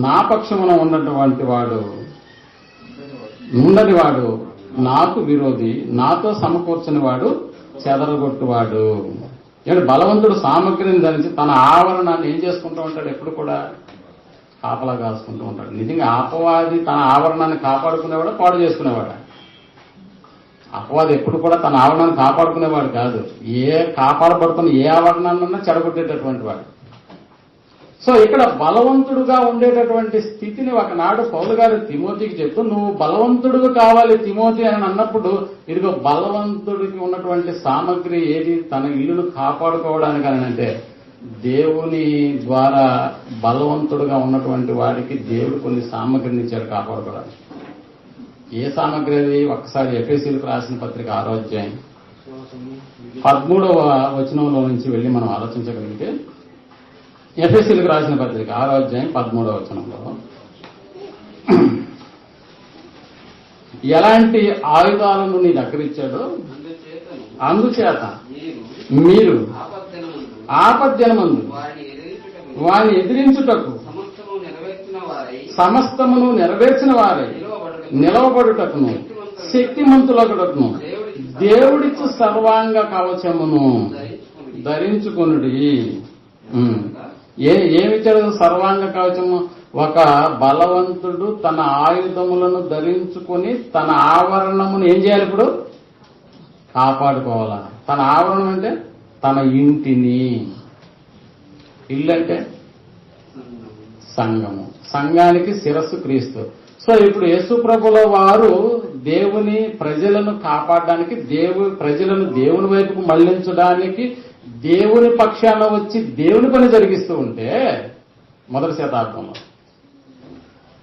నా పక్షమున ఉన్నటువంటి వాడు ఉండని వాడు నాకు విరోధి, నాతో సమకూర్చని వాడు చెదరగొట్టువాడు. అంటే బలవంతుడు సామగ్రిని ధరించి తన ఆవరణాన్ని ఏం చేసుకుంటూ ఉంటాడు? ఎప్పుడు కూడా కాపలా కాసుకుంటూ ఉంటాడు. నిజంగా అపవాది తన ఆవరణాన్ని కాపాడుకునేవాడు, పాడు చేసుకునేవాడు. అపవాది ఎప్పుడు కూడా తన ఆవరణాన్ని కాపాడుకునేవాడు కాదు, కాపాడబడుతున్న ఏ ఆవరణాన్నన్నా చెడగొట్టేటటువంటి వాడు. సో ఇక్కడ బలవంతుడుగా ఉండేటటువంటి స్థితిని ఒకనాడు పౌలు గారు తిమోతికి చెప్తూ, నువ్వు బలవంతుడుగా కావాలి తిమోతి అని అన్నప్పుడు, ఇదిగో బలవంతుడికి ఉన్నటువంటి సామగ్రి ఏది? తన ఇల్లును కాపాడుకోవడానికి అని అంటే దేవుని ద్వారా బలవంతుడుగా ఉన్నటువంటి వాడికి దేవుడు కొన్ని సామగ్రిని ఇచ్చాడు కాపాడుకోవడానికి. ఏ సామగ్రి అది? ఒక్కసారి ఎఫెసీయులకు రాసిన పత్రిక 6వ అధ్యాయం 13వ వచనంలో నుంచి వెళ్ళి మనం ఆలోచించగలిగితే, ఎఫెసీయులకు రాసిన పత్రిక 6వ అధ్యాయం 13వ వచనంలో ఎలాంటి ఆయుధాలను నీ దగ్గర ఇచ్చాడో అందుచేత మీరు ఆపద్దినమందు వారిని ఎదిరించుటకు సమస్తమును నెరవేర్చిన వారై నిలవబడుటకును శక్తిమంతులగుటకును దేవుడిచ్చు సర్వాంగ కవచమును ధరించుకొనుడి. ఏమిచ్చాడు సర్వాంగ కవచము? ఒక బలవంతుడు తన ఆయుధములను ధరించుకొని తన ఆవరణమును ఏం చేయాలి? ఇప్పుడు కాపాడుకోవాలా. తన ఆవరణం అంటే తన ఇంటిని, ఇల్లు అంటే సంఘము, సంఘానికి శిరస్సు క్రీస్తు. సో ఇప్పుడు యేసు ప్రభుల వారు దేవుని ప్రజలను కాపాడడానికి, ప్రజలను దేవుని వైపుకు మళ్లించడానికి దేవుని పక్షాన వచ్చి దేవుని పని జరిగిస్తూ ఉంటే మొదటి శతాబ్దంలో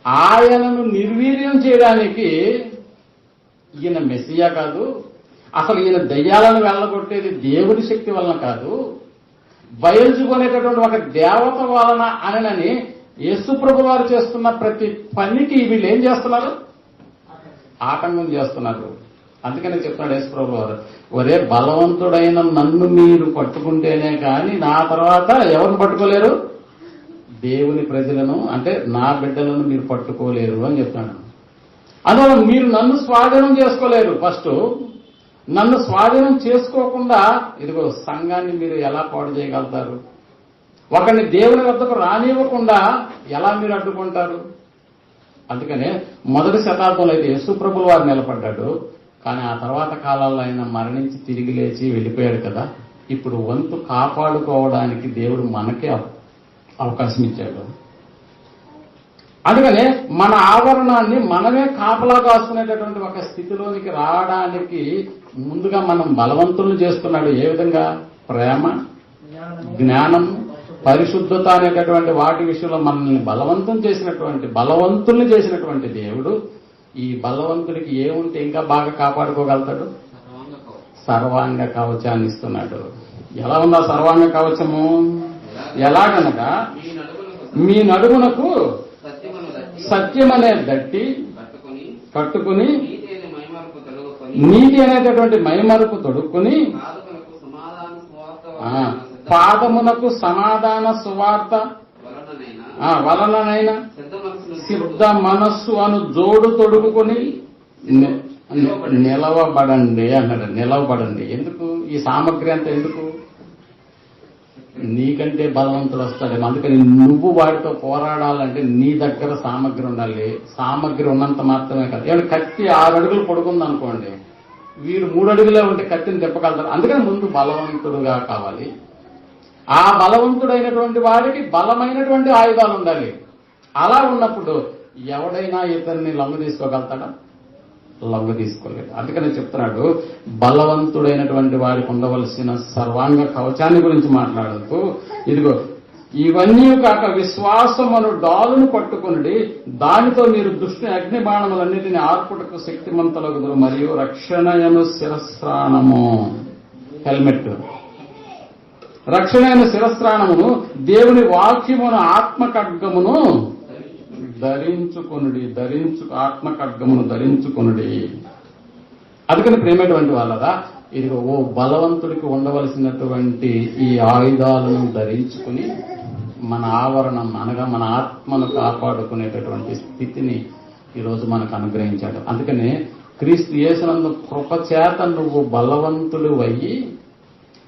ఆయనను నిర్వీర్యం చేయడానికి ఈయన మెస్సియా కాదు, అసలు ఈయన దయ్యాలను వెళ్ళగొట్టేది దేవుని శక్తి వలన కాదు, బయలుచుకునేటటువంటి ఒక దేవత వలన అనని యేసు ప్రభు వారు చేస్తున్న ప్రతి పనికి వీళ్ళు ఏం చేస్తున్నారు? ఆటంకం చేస్తున్నారు. అందుకనే చెప్తున్నాడు యేసు ప్రభు వారు, ఒరే బలవంతుడైన నన్ను మీరు పట్టుకుంటేనే కానీ నా తర్వాత ఎవరిని పట్టుకోలేరు? దేవుని ప్రజలను అంటే నా బిడ్డలను మీరు పట్టుకోలేరు అని చెప్తాను. అందువల్ల మీరు నన్ను స్వాధీనం చేసుకోలేరు. ఫస్ట్ నన్ను స్వాధీనం చేసుకోకుండా ఇదిగో సంఘాన్ని మీరు ఎలా పాడు చేయగలుగుతారు? ఒకరిని దేవుని వద్దకు రానివ్వకుండా ఎలా మీరు అడ్డుకుంటారు? అందుకనే మొదటి శతాబ్దంలో అయితే యేసు ప్రభుల వారు నిలబడ్డాడు, కానీ ఆ తర్వాత కాలాల్లో ఆయన మరణించి తిరిగి లేచి వెళ్ళిపోయాడు కదా. ఇప్పుడు వంతు కాపాడుకోవడానికి దేవుడు మనకే అవకాశం ఇచ్చాడు. అందుకనే మన ఆవరణాన్ని మనమే కాపలా కాసుకునేటటువంటి ఒక స్థితిలోనికి రావడానికి ముందుగా మనం బలవంతులను చేస్తున్నాడు. ఏ విధంగా? ప్రేమ, జ్ఞానం, పరిశుద్ధత అనేటటువంటి వాటి విషయంలో మనల్ని బలవంతుల్ని చేసినటువంటి దేవుడు ఈ బలవంతుడికి ఏముంటే ఇంకా బాగా కాపాడుకోగలుగుతాడు? సర్వాంగ కవచాన్ని ఇస్తున్నాడు. ఎలా ఉందా సర్వాంగ కవచము? ఎలాగనగా మీ నడుమునకు సత్యం అనే దట్టి కట్టుకుని నీతి అనేటటువంటి మైమరుపు తొడుక్కుని పాదమునకు సమాధాన సువార్త వలననైనా సిద్ధ మనస్సు అను జోడు తొడుగుకొని నిలవబడండి అన్నాడు. నిలవబడండి. ఎందుకు ఈ సామగ్రి అంతా? ఎందుకు? నీకంటే బలవంతుడు వస్తాడేమో. అందుకని నువ్వు వాడితో పోరాడాలంటే నీ దగ్గర సామగ్రి ఉండాలి. సామగ్రి ఉన్నంత మాత్రమే కాదు. ఏమంటే కత్తి 6 అడుగులు పొడుగుంది అనుకోండి, వీడు 3 అడుగులే ఉంటే కత్తిని తిప్పగలుగుతారు. అందుకని ముందు బలవంతుడుగా కావాలి. ఆ బలవంతుడైనటువంటి వాడికి బలమైనటువంటి ఆయుధాలు ఉండాలి. అలా ఉన్నప్పుడు ఎవడైనా ఇతన్ని లొంగ తీసుకోగలుగుతాడా? లొంగ తీసుకోలేదు. అందుకని చెప్తున్నాడు, బలవంతుడైనటువంటి వాడికి ఉండవలసిన సర్వాంగ కవచాన్ని గురించి మాట్లాడుతూ, ఇదిగో ఇవన్నీ కాక విశ్వాసమును డాలును పట్టుకుని దానితో మీరు దుష్ట అగ్ని బాణములన్నిటిని ఆర్పుటకు శక్తిమంతులగుదురు, మరియు రక్షణయను శిరస్త్రాణము, హెల్మెట్, రక్షణయను శిరస్త్రాణమును దేవుని వాక్యమును ఆత్మ ఖడ్గమును ధరించుకొనుడి, ఆత్మ ఖడ్గమును ధరించుకొనుడి. అందుకని ప్రేమటువంటి వాళ్ళరా, ఇదిగో ఓ బలవంతుడికి ఉండవలసినటువంటి ఈ ఆయుధాలను ధరించుకుని మన ఆవరణం అనగా మన ఆత్మను కాపాడుకునేటటువంటి స్థితిని ఈరోజు మనకు అనుగ్రహించాడు. అందుకనే క్రీస్తు యేసునందు కృపచేత నువ్వు బలవంతుడు అయ్యి,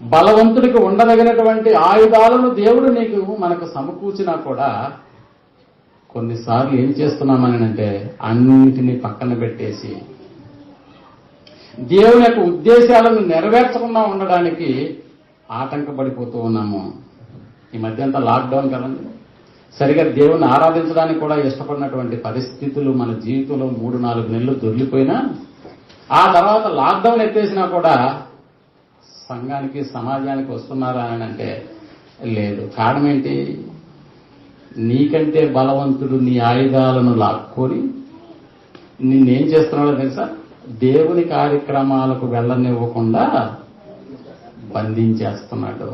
బలవంతుడికి ఉండదగినటువంటి ఆయుధాలను దేవుడు నీకు మనకు సమకూర్చినా కూడా కొన్నిసార్లు ఏం చేస్తున్నామని అంటే అన్నింటినీ పక్కన పెట్టేసి దేవుని యొక్క ఉద్దేశాలను నెరవేర్చకుండా ఉండడానికి ఆటంకపడిపోతూ ఉన్నాము. ఈ మధ్య అంతా లాక్డౌన్ కదండి, సరిగా దేవుని ఆరాధించడానికి కూడా ఇష్టపడినటువంటి పరిస్థితులు మన జీవితంలో 3-4 నెలలు దొర్లిపోయినా, ఆ తర్వాత లాక్డౌన్ ఎత్తేసినా కూడా సంఘానికి సమాజానికి వస్తున్నారా అని అంటే లేదు. కారణం ఏంటి? నీకంటే బలవంతుడు నీ ఆయుధాలను లాక్కొని నిన్నేం చేస్తున్నాడో తెలుసా? దేవుని కార్యక్రమాలకు వెళ్ళనివ్వకుండా బంధించేస్తున్నాడు.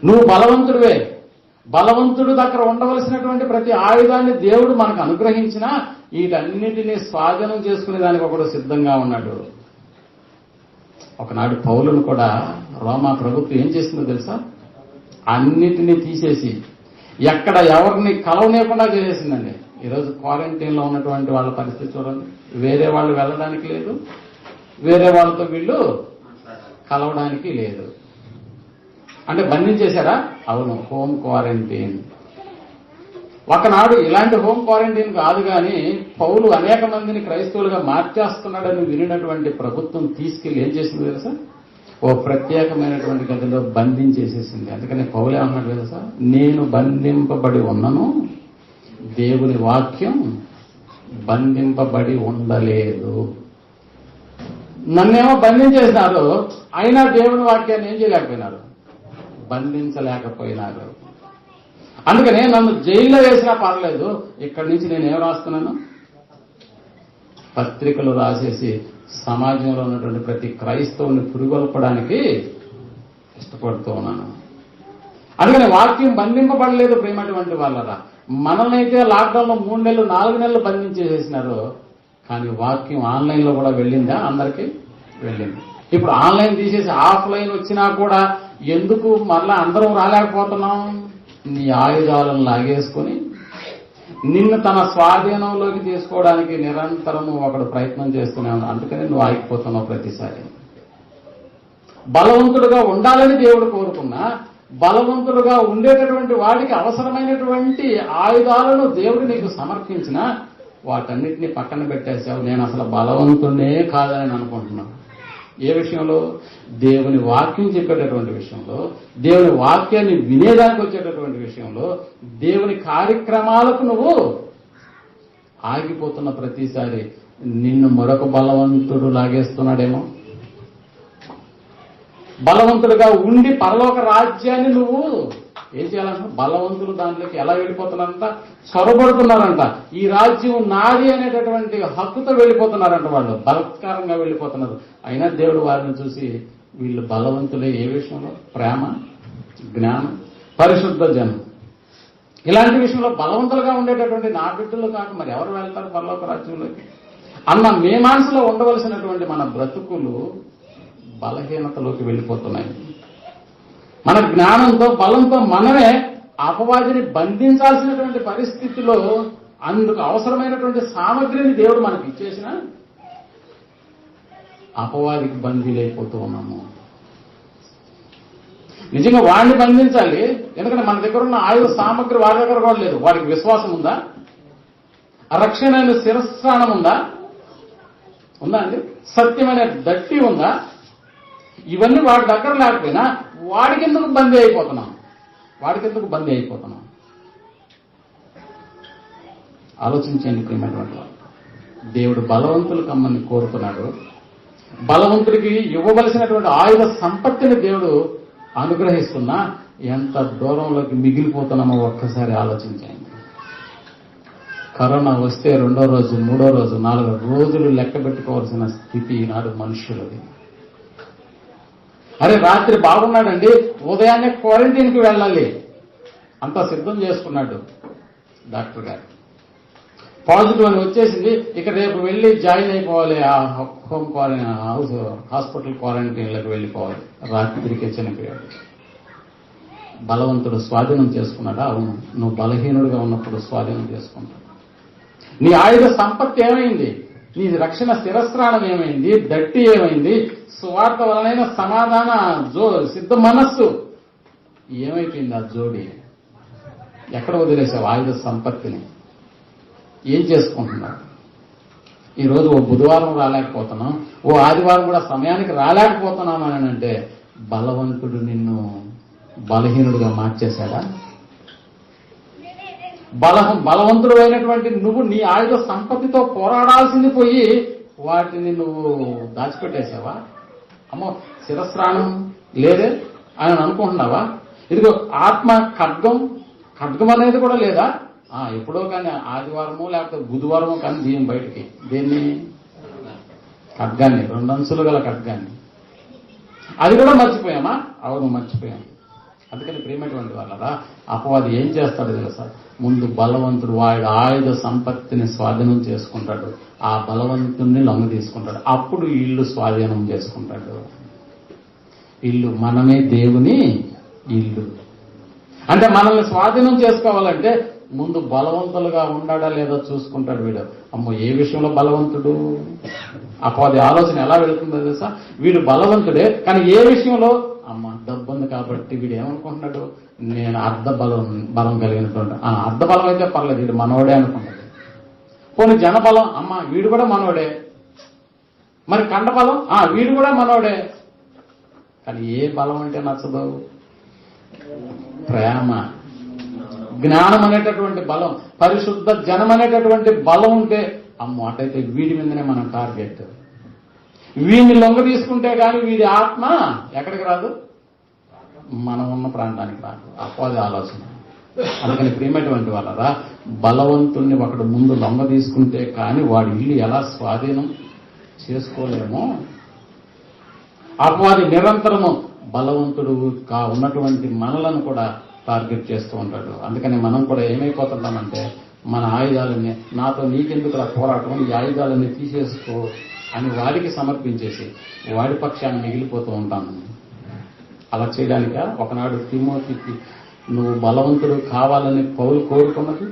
నువ్వు బలవంతుడివే. బలవంతుడు దగ్గర ఉండవలసినటువంటి ప్రతి ఆయుధాన్ని దేవుడు మనకు అనుగ్రహించినా వీటన్నిటినీ స్వాధీనం చేసుకునే దానికి ఒకడు సిద్ధంగా ఉన్నాడు. ఒకనాడు పౌలును కూడా రోమా ప్రభుత్వం ఏం చేసిందో తెలుసా? అన్నిటినీ తీసేసి ఎక్కడ ఎవరిని కలవనేకుండా చేసేసిందండి. ఈరోజు క్వారంటైన్ లో ఉన్నటువంటి వాళ్ళ పరిస్థితి చూడండి. వేరే వాళ్ళు వెళ్ళడానికి లేదు, వేరే వాళ్ళతో వీళ్ళు కలవడానికి లేదు. అంటే బంధించేశారా? అవును, హోమ్ క్వారంటైన్. ఒకనాడు ఇలాంటి హోమ్ క్వారంటైన్ కాదు కానీ పౌలు అనేక మందిని క్రైస్తవులుగా మార్చేస్తున్నాడని వినినటువంటి ప్రభుత్వం తీసుకెళ్లి ఏం చేసింది తెలుసా? ఓ ప్రత్యేకమైనటువంటి గదిలో బంధించేసేసింది. అందుకని పౌలు ఏమన్నాడు తెలుసా? నేను బంధింపబడి ఉన్నను, దేవుని వాక్యం బంధింపబడి ఉండలేదు. నన్నేమో బంధించేసినారు, అయినా దేవుని వాక్యాన్ని ఏం చేయలేకపోయినారు? బంధించలేకపోయినారు. అందుకనే నన్ను జైల్లో వేసినా పర్లేదు, ఇక్కడి నుంచి నేనేం రాస్తున్నాను? పత్రికలు రాసేసి సమాజంలో ఉన్నటువంటి ప్రతి క్రైస్తవుని పురుగొల్పడానికి ఇష్టపడుతూ ఉన్నాను. అందుకని వాక్యం బంధింపబడలేదు. ప్రేమటువంటి వాళ్ళరా, మనల్ని అయితే లాక్డౌన్లో 3 నెలలు 4 నెలలు బంధించేసేసినారు. కానీ వాక్యం ఆన్లైన్ లో కూడా వెళ్ళిందా? అందరికీ వెళ్ళింది. ఇప్పుడు ఆన్లైన్ తీసేసి ఆఫ్లైన్ వచ్చినా కూడా ఎందుకు మరలా అందరం రాలేకపోతున్నాం? నీ ఆయుధాలను లాగేసుకుని నిన్ను తన స్వాధీనంలోకి తీసుకోవడానికి నిరంతరము ఒకడు ప్రయత్నం చేస్తూనే ఉన్నాడు. అందుకని నువ్వు ఆగిపోతున్నావు ప్రతిసారి. బలవంతుడుగా ఉండాలని దేవుడు కోరుకున్నా, బలవంతుడుగా ఉండేటటువంటి వాడికి అవసరమైనటువంటి ఆయుధాలను దేవుడు నీకు సమర్పించినా వాటన్నిటినీ పక్కన పెట్టేశావు. నేను అసలు బలవంతుడే కాదని అనుకుంటున్నాను. ఏ విషయంలో? దేవుని వాక్యం చెప్పేటటువంటి విషయంలో, దేవుని వాక్యాన్ని వినేదానికి వచ్చేటటువంటి విషయంలో, దేవుని కార్యక్రమాలకు నువ్వు ఆగిపోతున్న ప్రతిసారి నిన్ను మరొక బలవంతుడు లాగేస్తున్నాడేమో. బలవంతుడుగా ఉండి పరలోక రాజ్యాన్ని నువ్వు ఏం చేయాలంట? బలవంతులు దాంట్లోకి ఎలా వెళ్ళిపోతున్నారంట? చొరబడుతున్నారంట. ఈ రాజ్యం నాది అనేటటువంటి హక్కుతో వెళ్ళిపోతున్నారంట. వాళ్ళు బలత్కారంగా వెళ్ళిపోతున్నారు. అయినా దేవుడు వారిని చూసి వీళ్ళు బలవంతులే. ఏ విషయంలో? ప్రేమ, జ్ఞానం, పరిశుద్ధ జనం. ఇలాంటి విషయంలో బలవంతులుగా ఉండేటటువంటి నా బిడ్డలు కాక మరి ఎవరు వెళ్తారు పరలోక రాజ్యంలోకి అన్న మీమాంసలో ఉండవలసినటువంటి మన బ్రతుకులు బలహీనతలోకి వెళ్ళిపోతున్నాయి. మన జ్ఞానంతో, బలంతో మనమే అపవాదిని బంధించాల్సినటువంటి పరిస్థితిలో అందుకు అవసరమైనటువంటి సామగ్రిని దేవుడు మనకి ఇచ్చేసిన అపవాదికి బందీలైపోతూ ఉన్నాము. నిజంగా వాడిని బంధించాలి. ఎందుకంటే మన దగ్గర ఉన్న ఆయుధ సామగ్రి వాడి దగ్గర కూడా లేదు. వాడికి విశ్వాసం ఉందా? రక్షణ శిరస్నానం ఉందా? ఉందా అండి? సత్యమైన దట్టి ఉందా? ఇవన్నీ వాడి దగ్గర లేకపోయినా వాడికెందుకు బందీ అయిపోతున్నాం? ఆలోచించండి ప్రియమైనటువంటి వాళ్ళు. దేవుడు బలవంతులు కమ్మని కోరుతున్నాడు. బలవంతుడికి ఇవ్వవలసినటువంటి ఆయుధ సంపత్తిని దేవుడు అనుగ్రహిస్తున్నా ఎంత దూరంలోకి మిగిలిపోతున్నామో ఒక్కసారి ఆలోచించండి. కరోనా వస్తే 2వ రోజు, 3వ రోజు, 4 రోజులు లెక్క పెట్టుకోవాల్సిన స్థితి ఈనాడు మనుషులది. అరే రాత్రి బాగున్నాడండి, ఉదయాన్నే క్వారంటైన్కి వెళ్ళాలి, అంతా సిద్ధం చేసుకున్నాడు డాక్టర్ గారు. పాజిటివ్ అని వచ్చేసింది, ఇక రేపు వెళ్ళి జాయిన్ అయిపోవాలి, ఆ హోమ్ హాస్పిటల్ క్వారంటైన్లకు వెళ్ళిపోవాలి. రాత్రికి చనిపోయాడు. బలవంతుడు స్వాధీనం చేసుకున్నాడా? అవును. నువ్వు బలహీనుడిగా ఉన్నప్పుడు స్వాధీనం చేసుకుంటావు. నీ ఆయుధ సంపత్తి ఏమైంది? నీ రక్షణ శిరస్త్రాణం ఏమైంది? దట్టి ఏమైంది? స్వార్థ వలనైన సమాధాన సిద్ధ మనస్సు ఏమైపోయింది? ఆ జోడి ఎక్కడ వదిలేసావు? ఆయుధ సంపత్తిని ఏం చేసుకుంటున్నావు? ఈరోజు ఓ బుధవారం రాలేకపోతున్నాం, ఓ ఆదివారం కూడా సమయానికి రాలేకపోతున్నాం అని అంటే బలవంతుడు నిన్ను బలహీనుడిగా మార్చేశాడా? బలవంతుడు అయినటువంటి నువ్వు నీ ఆయుధ సంపత్తితో పోరాడాల్సింది పోయి వాటిని నువ్వు దాచిపెట్టేశావా? అమ్మో శిరస్త్రాణం లేదే అని అనుకుంటున్నావా? ఇదిగో ఆత్మ ఖడ్గం అనేది కూడా లేదా? ఎప్పుడో కానీ ఆదివారమో లేకపోతే బుధవారమో కానీ దీని బయటికి దేన్ని? ఖడ్గాన్ని, 2 అంచులు గల ఖడ్గాన్ని. అది కూడా మర్చిపోయామా? అవును మర్చిపోయాం. అందుకని ప్రియమైనటువంటి వాళ్ళరా, అపవాది ఏం చేస్తాడో తెలుసా? ముందు బలవంతుడు వాడి ఆయుధ సంపత్తిని స్వాధీనం చేసుకుంటాడు. ఆ బలవంతుణ్ణి లొంగ తీసుకుంటాడు. అప్పుడు ఇల్లు స్వాధీనం చేసుకుంటాడు. ఇల్లు మనమే దేవుని ఇల్లు. అంటే మనల్ని స్వాధీనం చేసుకోవాలంటే ముందు బలవంతులుగా ఉన్నాడా లేదో చూసుకుంటాడు వీడు. అమ్మో ఏ విషయంలో బలవంతుడు? అపవాది ఆలోచన ఎలా వెళుతుందో తెలుసా? వీడు బలవంతుడే, కానీ ఏ విషయంలో? అమ్మ డబ్బు ఉంది కాబట్టి వీడు ఏమనుకుంటున్నాడు? నేను అర్ధ బలం కలిగినటువంటి, అర్ధ బలం అయితే పర్లేదు, వీడు మనోడే అనుకుంటాడు. పోనీ జనబలం, అమ్మ వీడు కూడా మనోడే. మరి కండబలం, వీడు కూడా మనోడే. కానీ ఏ బలం అంటే నచ్చదు? ప్రేమ, జ్ఞానం అనేటటువంటి బలం, పరిశుద్ధ జనం అనేటటువంటి బలం ఉంటే అమ్మో అటైతే వీడి మీదనే మనం టార్గెట్. వీడిని లొంగ తీసుకుంటే కానీ వీడి ఆత్మ ఎక్కడికి రాదు? మనం ఉన్న ప్రాంతానికి రాదు. అపవాది ఆలోచన. అందుకని ప్రియమైనటువంటి వాళ్ళరా, బలవంతుణ్ణి ఒకడు ముందు లొంగ తీసుకుంటే కానీ వాడి ఇల్లు ఎలా స్వాధీనం చేసుకోలేమో, అపవాది నిరంతరము బలవంతుడు ఉన్నటువంటి మనలను కూడా టార్గెట్ చేస్తూ ఉంటాడు. అందుకని మనం కూడా ఏమైపోతుంటామంటే మన ఆయుధాలన్నీ, నాతో నీకెందుకు పోరాటం, ఈ ఆయుధాలన్నీ తీసేసుకో అని వాడికి సమర్పించేసి వాడి పక్షాన్ని మిగిలిపోతూ ఉంటాను. అలా చేయడానిక ఒకనాడు తిమోతికి నువ్వు బలవంతుడు కావాలని పౌలు కోరుకున్నది,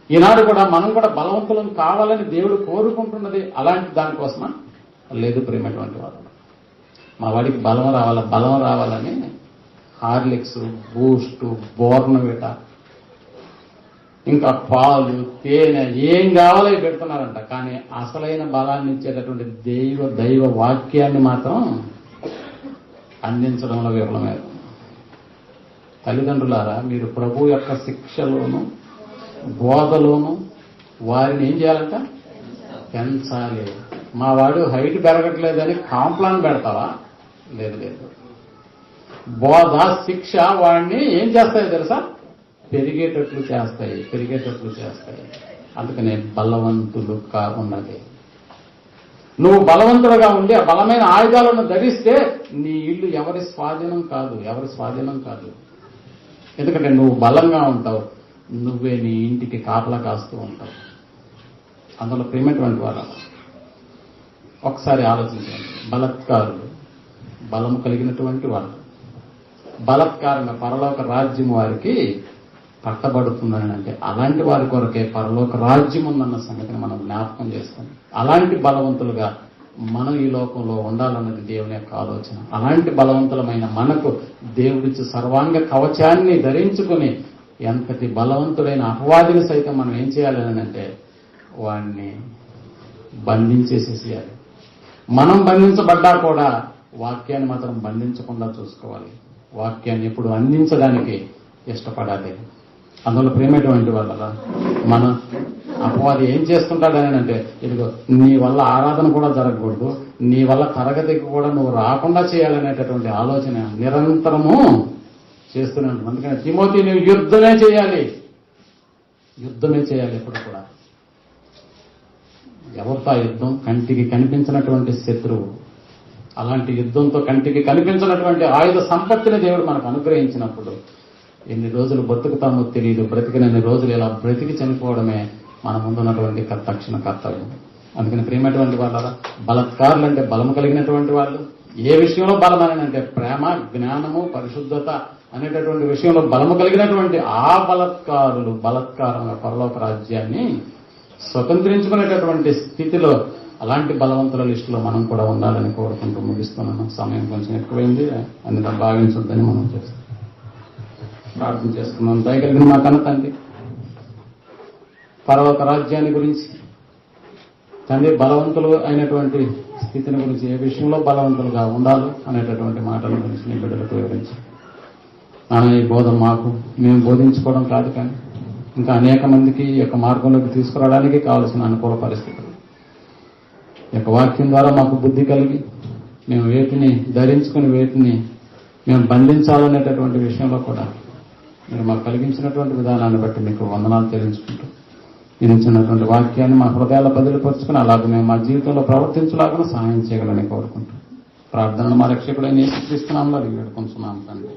ఈనాడు కూడా మనం కూడా బలవంతులను కావాలని దేవుడు కోరుకుంటున్నది అలాంటి దానికోసమా? లేదు ప్రియమైనటువంటి వాళ్ళు. మా వాడికి బలం రావాలని హార్లిక్స్, బూస్ట్, బోర్నవిటా, ఇంకా పాలు, తేనె ఏం కావాలో పెడుతున్నారంట. కానీ అసలైన బలాన్ని ఇచ్చేటటువంటి దైవ వాక్యాన్ని మాత్రం అందించడంలో విఫలమయ్యారు. తల్లిదండ్రులారా, మీరు ప్రభు యొక్క శిక్షలోను బోధలోను వారిని ఏం చేయాలంట? పెంచాలి. మా వాడు హైట్ పెరగట్లేదని కాంప్లాన్ పెడతావా? లేదు. బోధ శిక్ష వాడిని ఏం చేస్తాయో తెలుసా? పెరిగేటట్లు చేస్తాయి. అందుకనే బలవంతులు ఉన్నది. నువ్వు బలవంతుడుగా ఉండి ఆ బలమైన ఆయుధాలను ధరిస్తే నీ ఇల్లు ఎవరి స్వాధీనం కాదు. ఎందుకంటే నువ్వు బలంగా ఉంటావు, నువ్వే నీ ఇంటికి కాపలా కాస్తూ ఉంటావు. అందులో ప్రేమటువంటి వాళ్ళు ఒకసారి ఆలోచించండి. బలత్కారులు, బలము కలిగినటువంటి వాళ్ళు బలత్కారంగా పరలోక రాజ్యం వారికి పట్టబడుతుందని అంటే అలాంటి వారి కొరకే పరలోక రాజ్యం ఉందన్న సంగతిని మనం జ్ఞాపకం చేసుకోండి. అలాంటి బలవంతులుగా మనం ఈ లోకంలో ఉండాలన్నది దేవుని యొక్క ఆలోచన. అలాంటి బలవంతులమైన మనకు దేవుడిచ్చి సర్వాంగ కవచాన్ని ధరించుకుని ఎంతటి బలవంతుడైన అపవాదిని సైతం మనం ఏం చేయాలని అంటే వాడిని బంధించేసేసేయాలి. మనం బంధించబడ్డా కూడా వాక్యాన్ని మాత్రం బంధించకుండా చూసుకోవాలి. వాక్యాన్ని ఎప్పుడు అందించడానికి ఇష్టపడాలి. అందులో ప్రేమటువంటి వాళ్ళ మన అపవాది ఏం చేస్తుంటాడని అంటే ఇదిగో నీ వల్ల ఆరాధన కూడా జరగకూడదు, నీ వల్ల తరగతికి కూడా నువ్వు రాకుండా చేయాలనేటటువంటి ఆలోచన నిరంతరము చేస్తూనే ఉంటుంది. అందుకని తిమోతి నువ్వు యుద్ధమే చేయాలి ఎప్పుడు కూడా. ఎవరితో ఆ యుద్ధం? కంటికి కనిపించినటువంటి శత్రువు. అలాంటి యుద్ధంతో కంటికి కనిపించినటువంటి ఆయుధ సంపత్తిని దేవుడు మనకు అనుగ్రహించినప్పుడు ఎన్ని రోజులు బతుకుతామో తెలియదు. బ్రతికినన్ని రోజులు ఇలా బ్రతికి చనిపోవడమే మన ముందున్నటువంటి తక్షణ కర్తవ్యం. అందుకని ప్రేమటువంటి వాళ్ళ బలత్కారులు అంటే బలము కలిగినటువంటి వాళ్ళు. ఏ విషయంలో బలమనంటే ప్రేమ, జ్ఞానము, పరిశుద్ధత అనేటటువంటి విషయంలో బలము కలిగినటువంటి ఆ బలత్కారంగా పరలోక రాజ్యాన్ని స్వతంత్రించుకునేటటువంటి స్థితిలో అలాంటి బలవంతుల లిస్టులో మనం కూడా ఉండాలని కోరుకుంటూ ముగిస్తున్నాను. సమయం కొంచెం ఎక్కువైంది, అందులో భావించొద్దని మనం చేస్తాం. ప్రార్థన చేసుకున్నాం. దయగలిగిన మా కన్న తండ్రి, పరలోక రాజ్యాన్ని గురించి తండ్రి బలవంతులు అయినటువంటి స్థితిని గురించి, ఏ విషయంలో బలవంతులుగా ఉండాలో అనేటటువంటి మాటల గురించి నీ బిడ్డలకు వివరించి ఈ బోధ మాకు మేము బోధించుకోవడం కాదు, కానీ ఇంకా అనేక మందికి ఈ యొక్క మార్గంలోకి తీసుకురావడానికి కావలసిన అనుకూల పరిస్థితులు ఈ యొక్క వాక్యం ద్వారా మాకు బుద్ధి కలిగి మేము వేటిని ధరించుకుని వేటిని మేము బంధించాలనేటటువంటి విషయంలో కూడా మీరు మాకు కలిగించినటువంటి విధానాన్ని బట్టి మీకు వందనాలు చెల్లించుకుంటూ మీరు ఇచ్చినటువంటి వాక్యాన్ని మా హృదయాల బదిలిపరుచుకుని అలాగే మేము మా జీవితంలో ప్రవర్తించలాగా సహాయం చేయగలని కోరుకుంటూ ప్రార్థనలు మా రక్షకుడైన యేసుక్రీస్తు నామములో అడిగి వేడుకొంచున్నాము తండ్రి.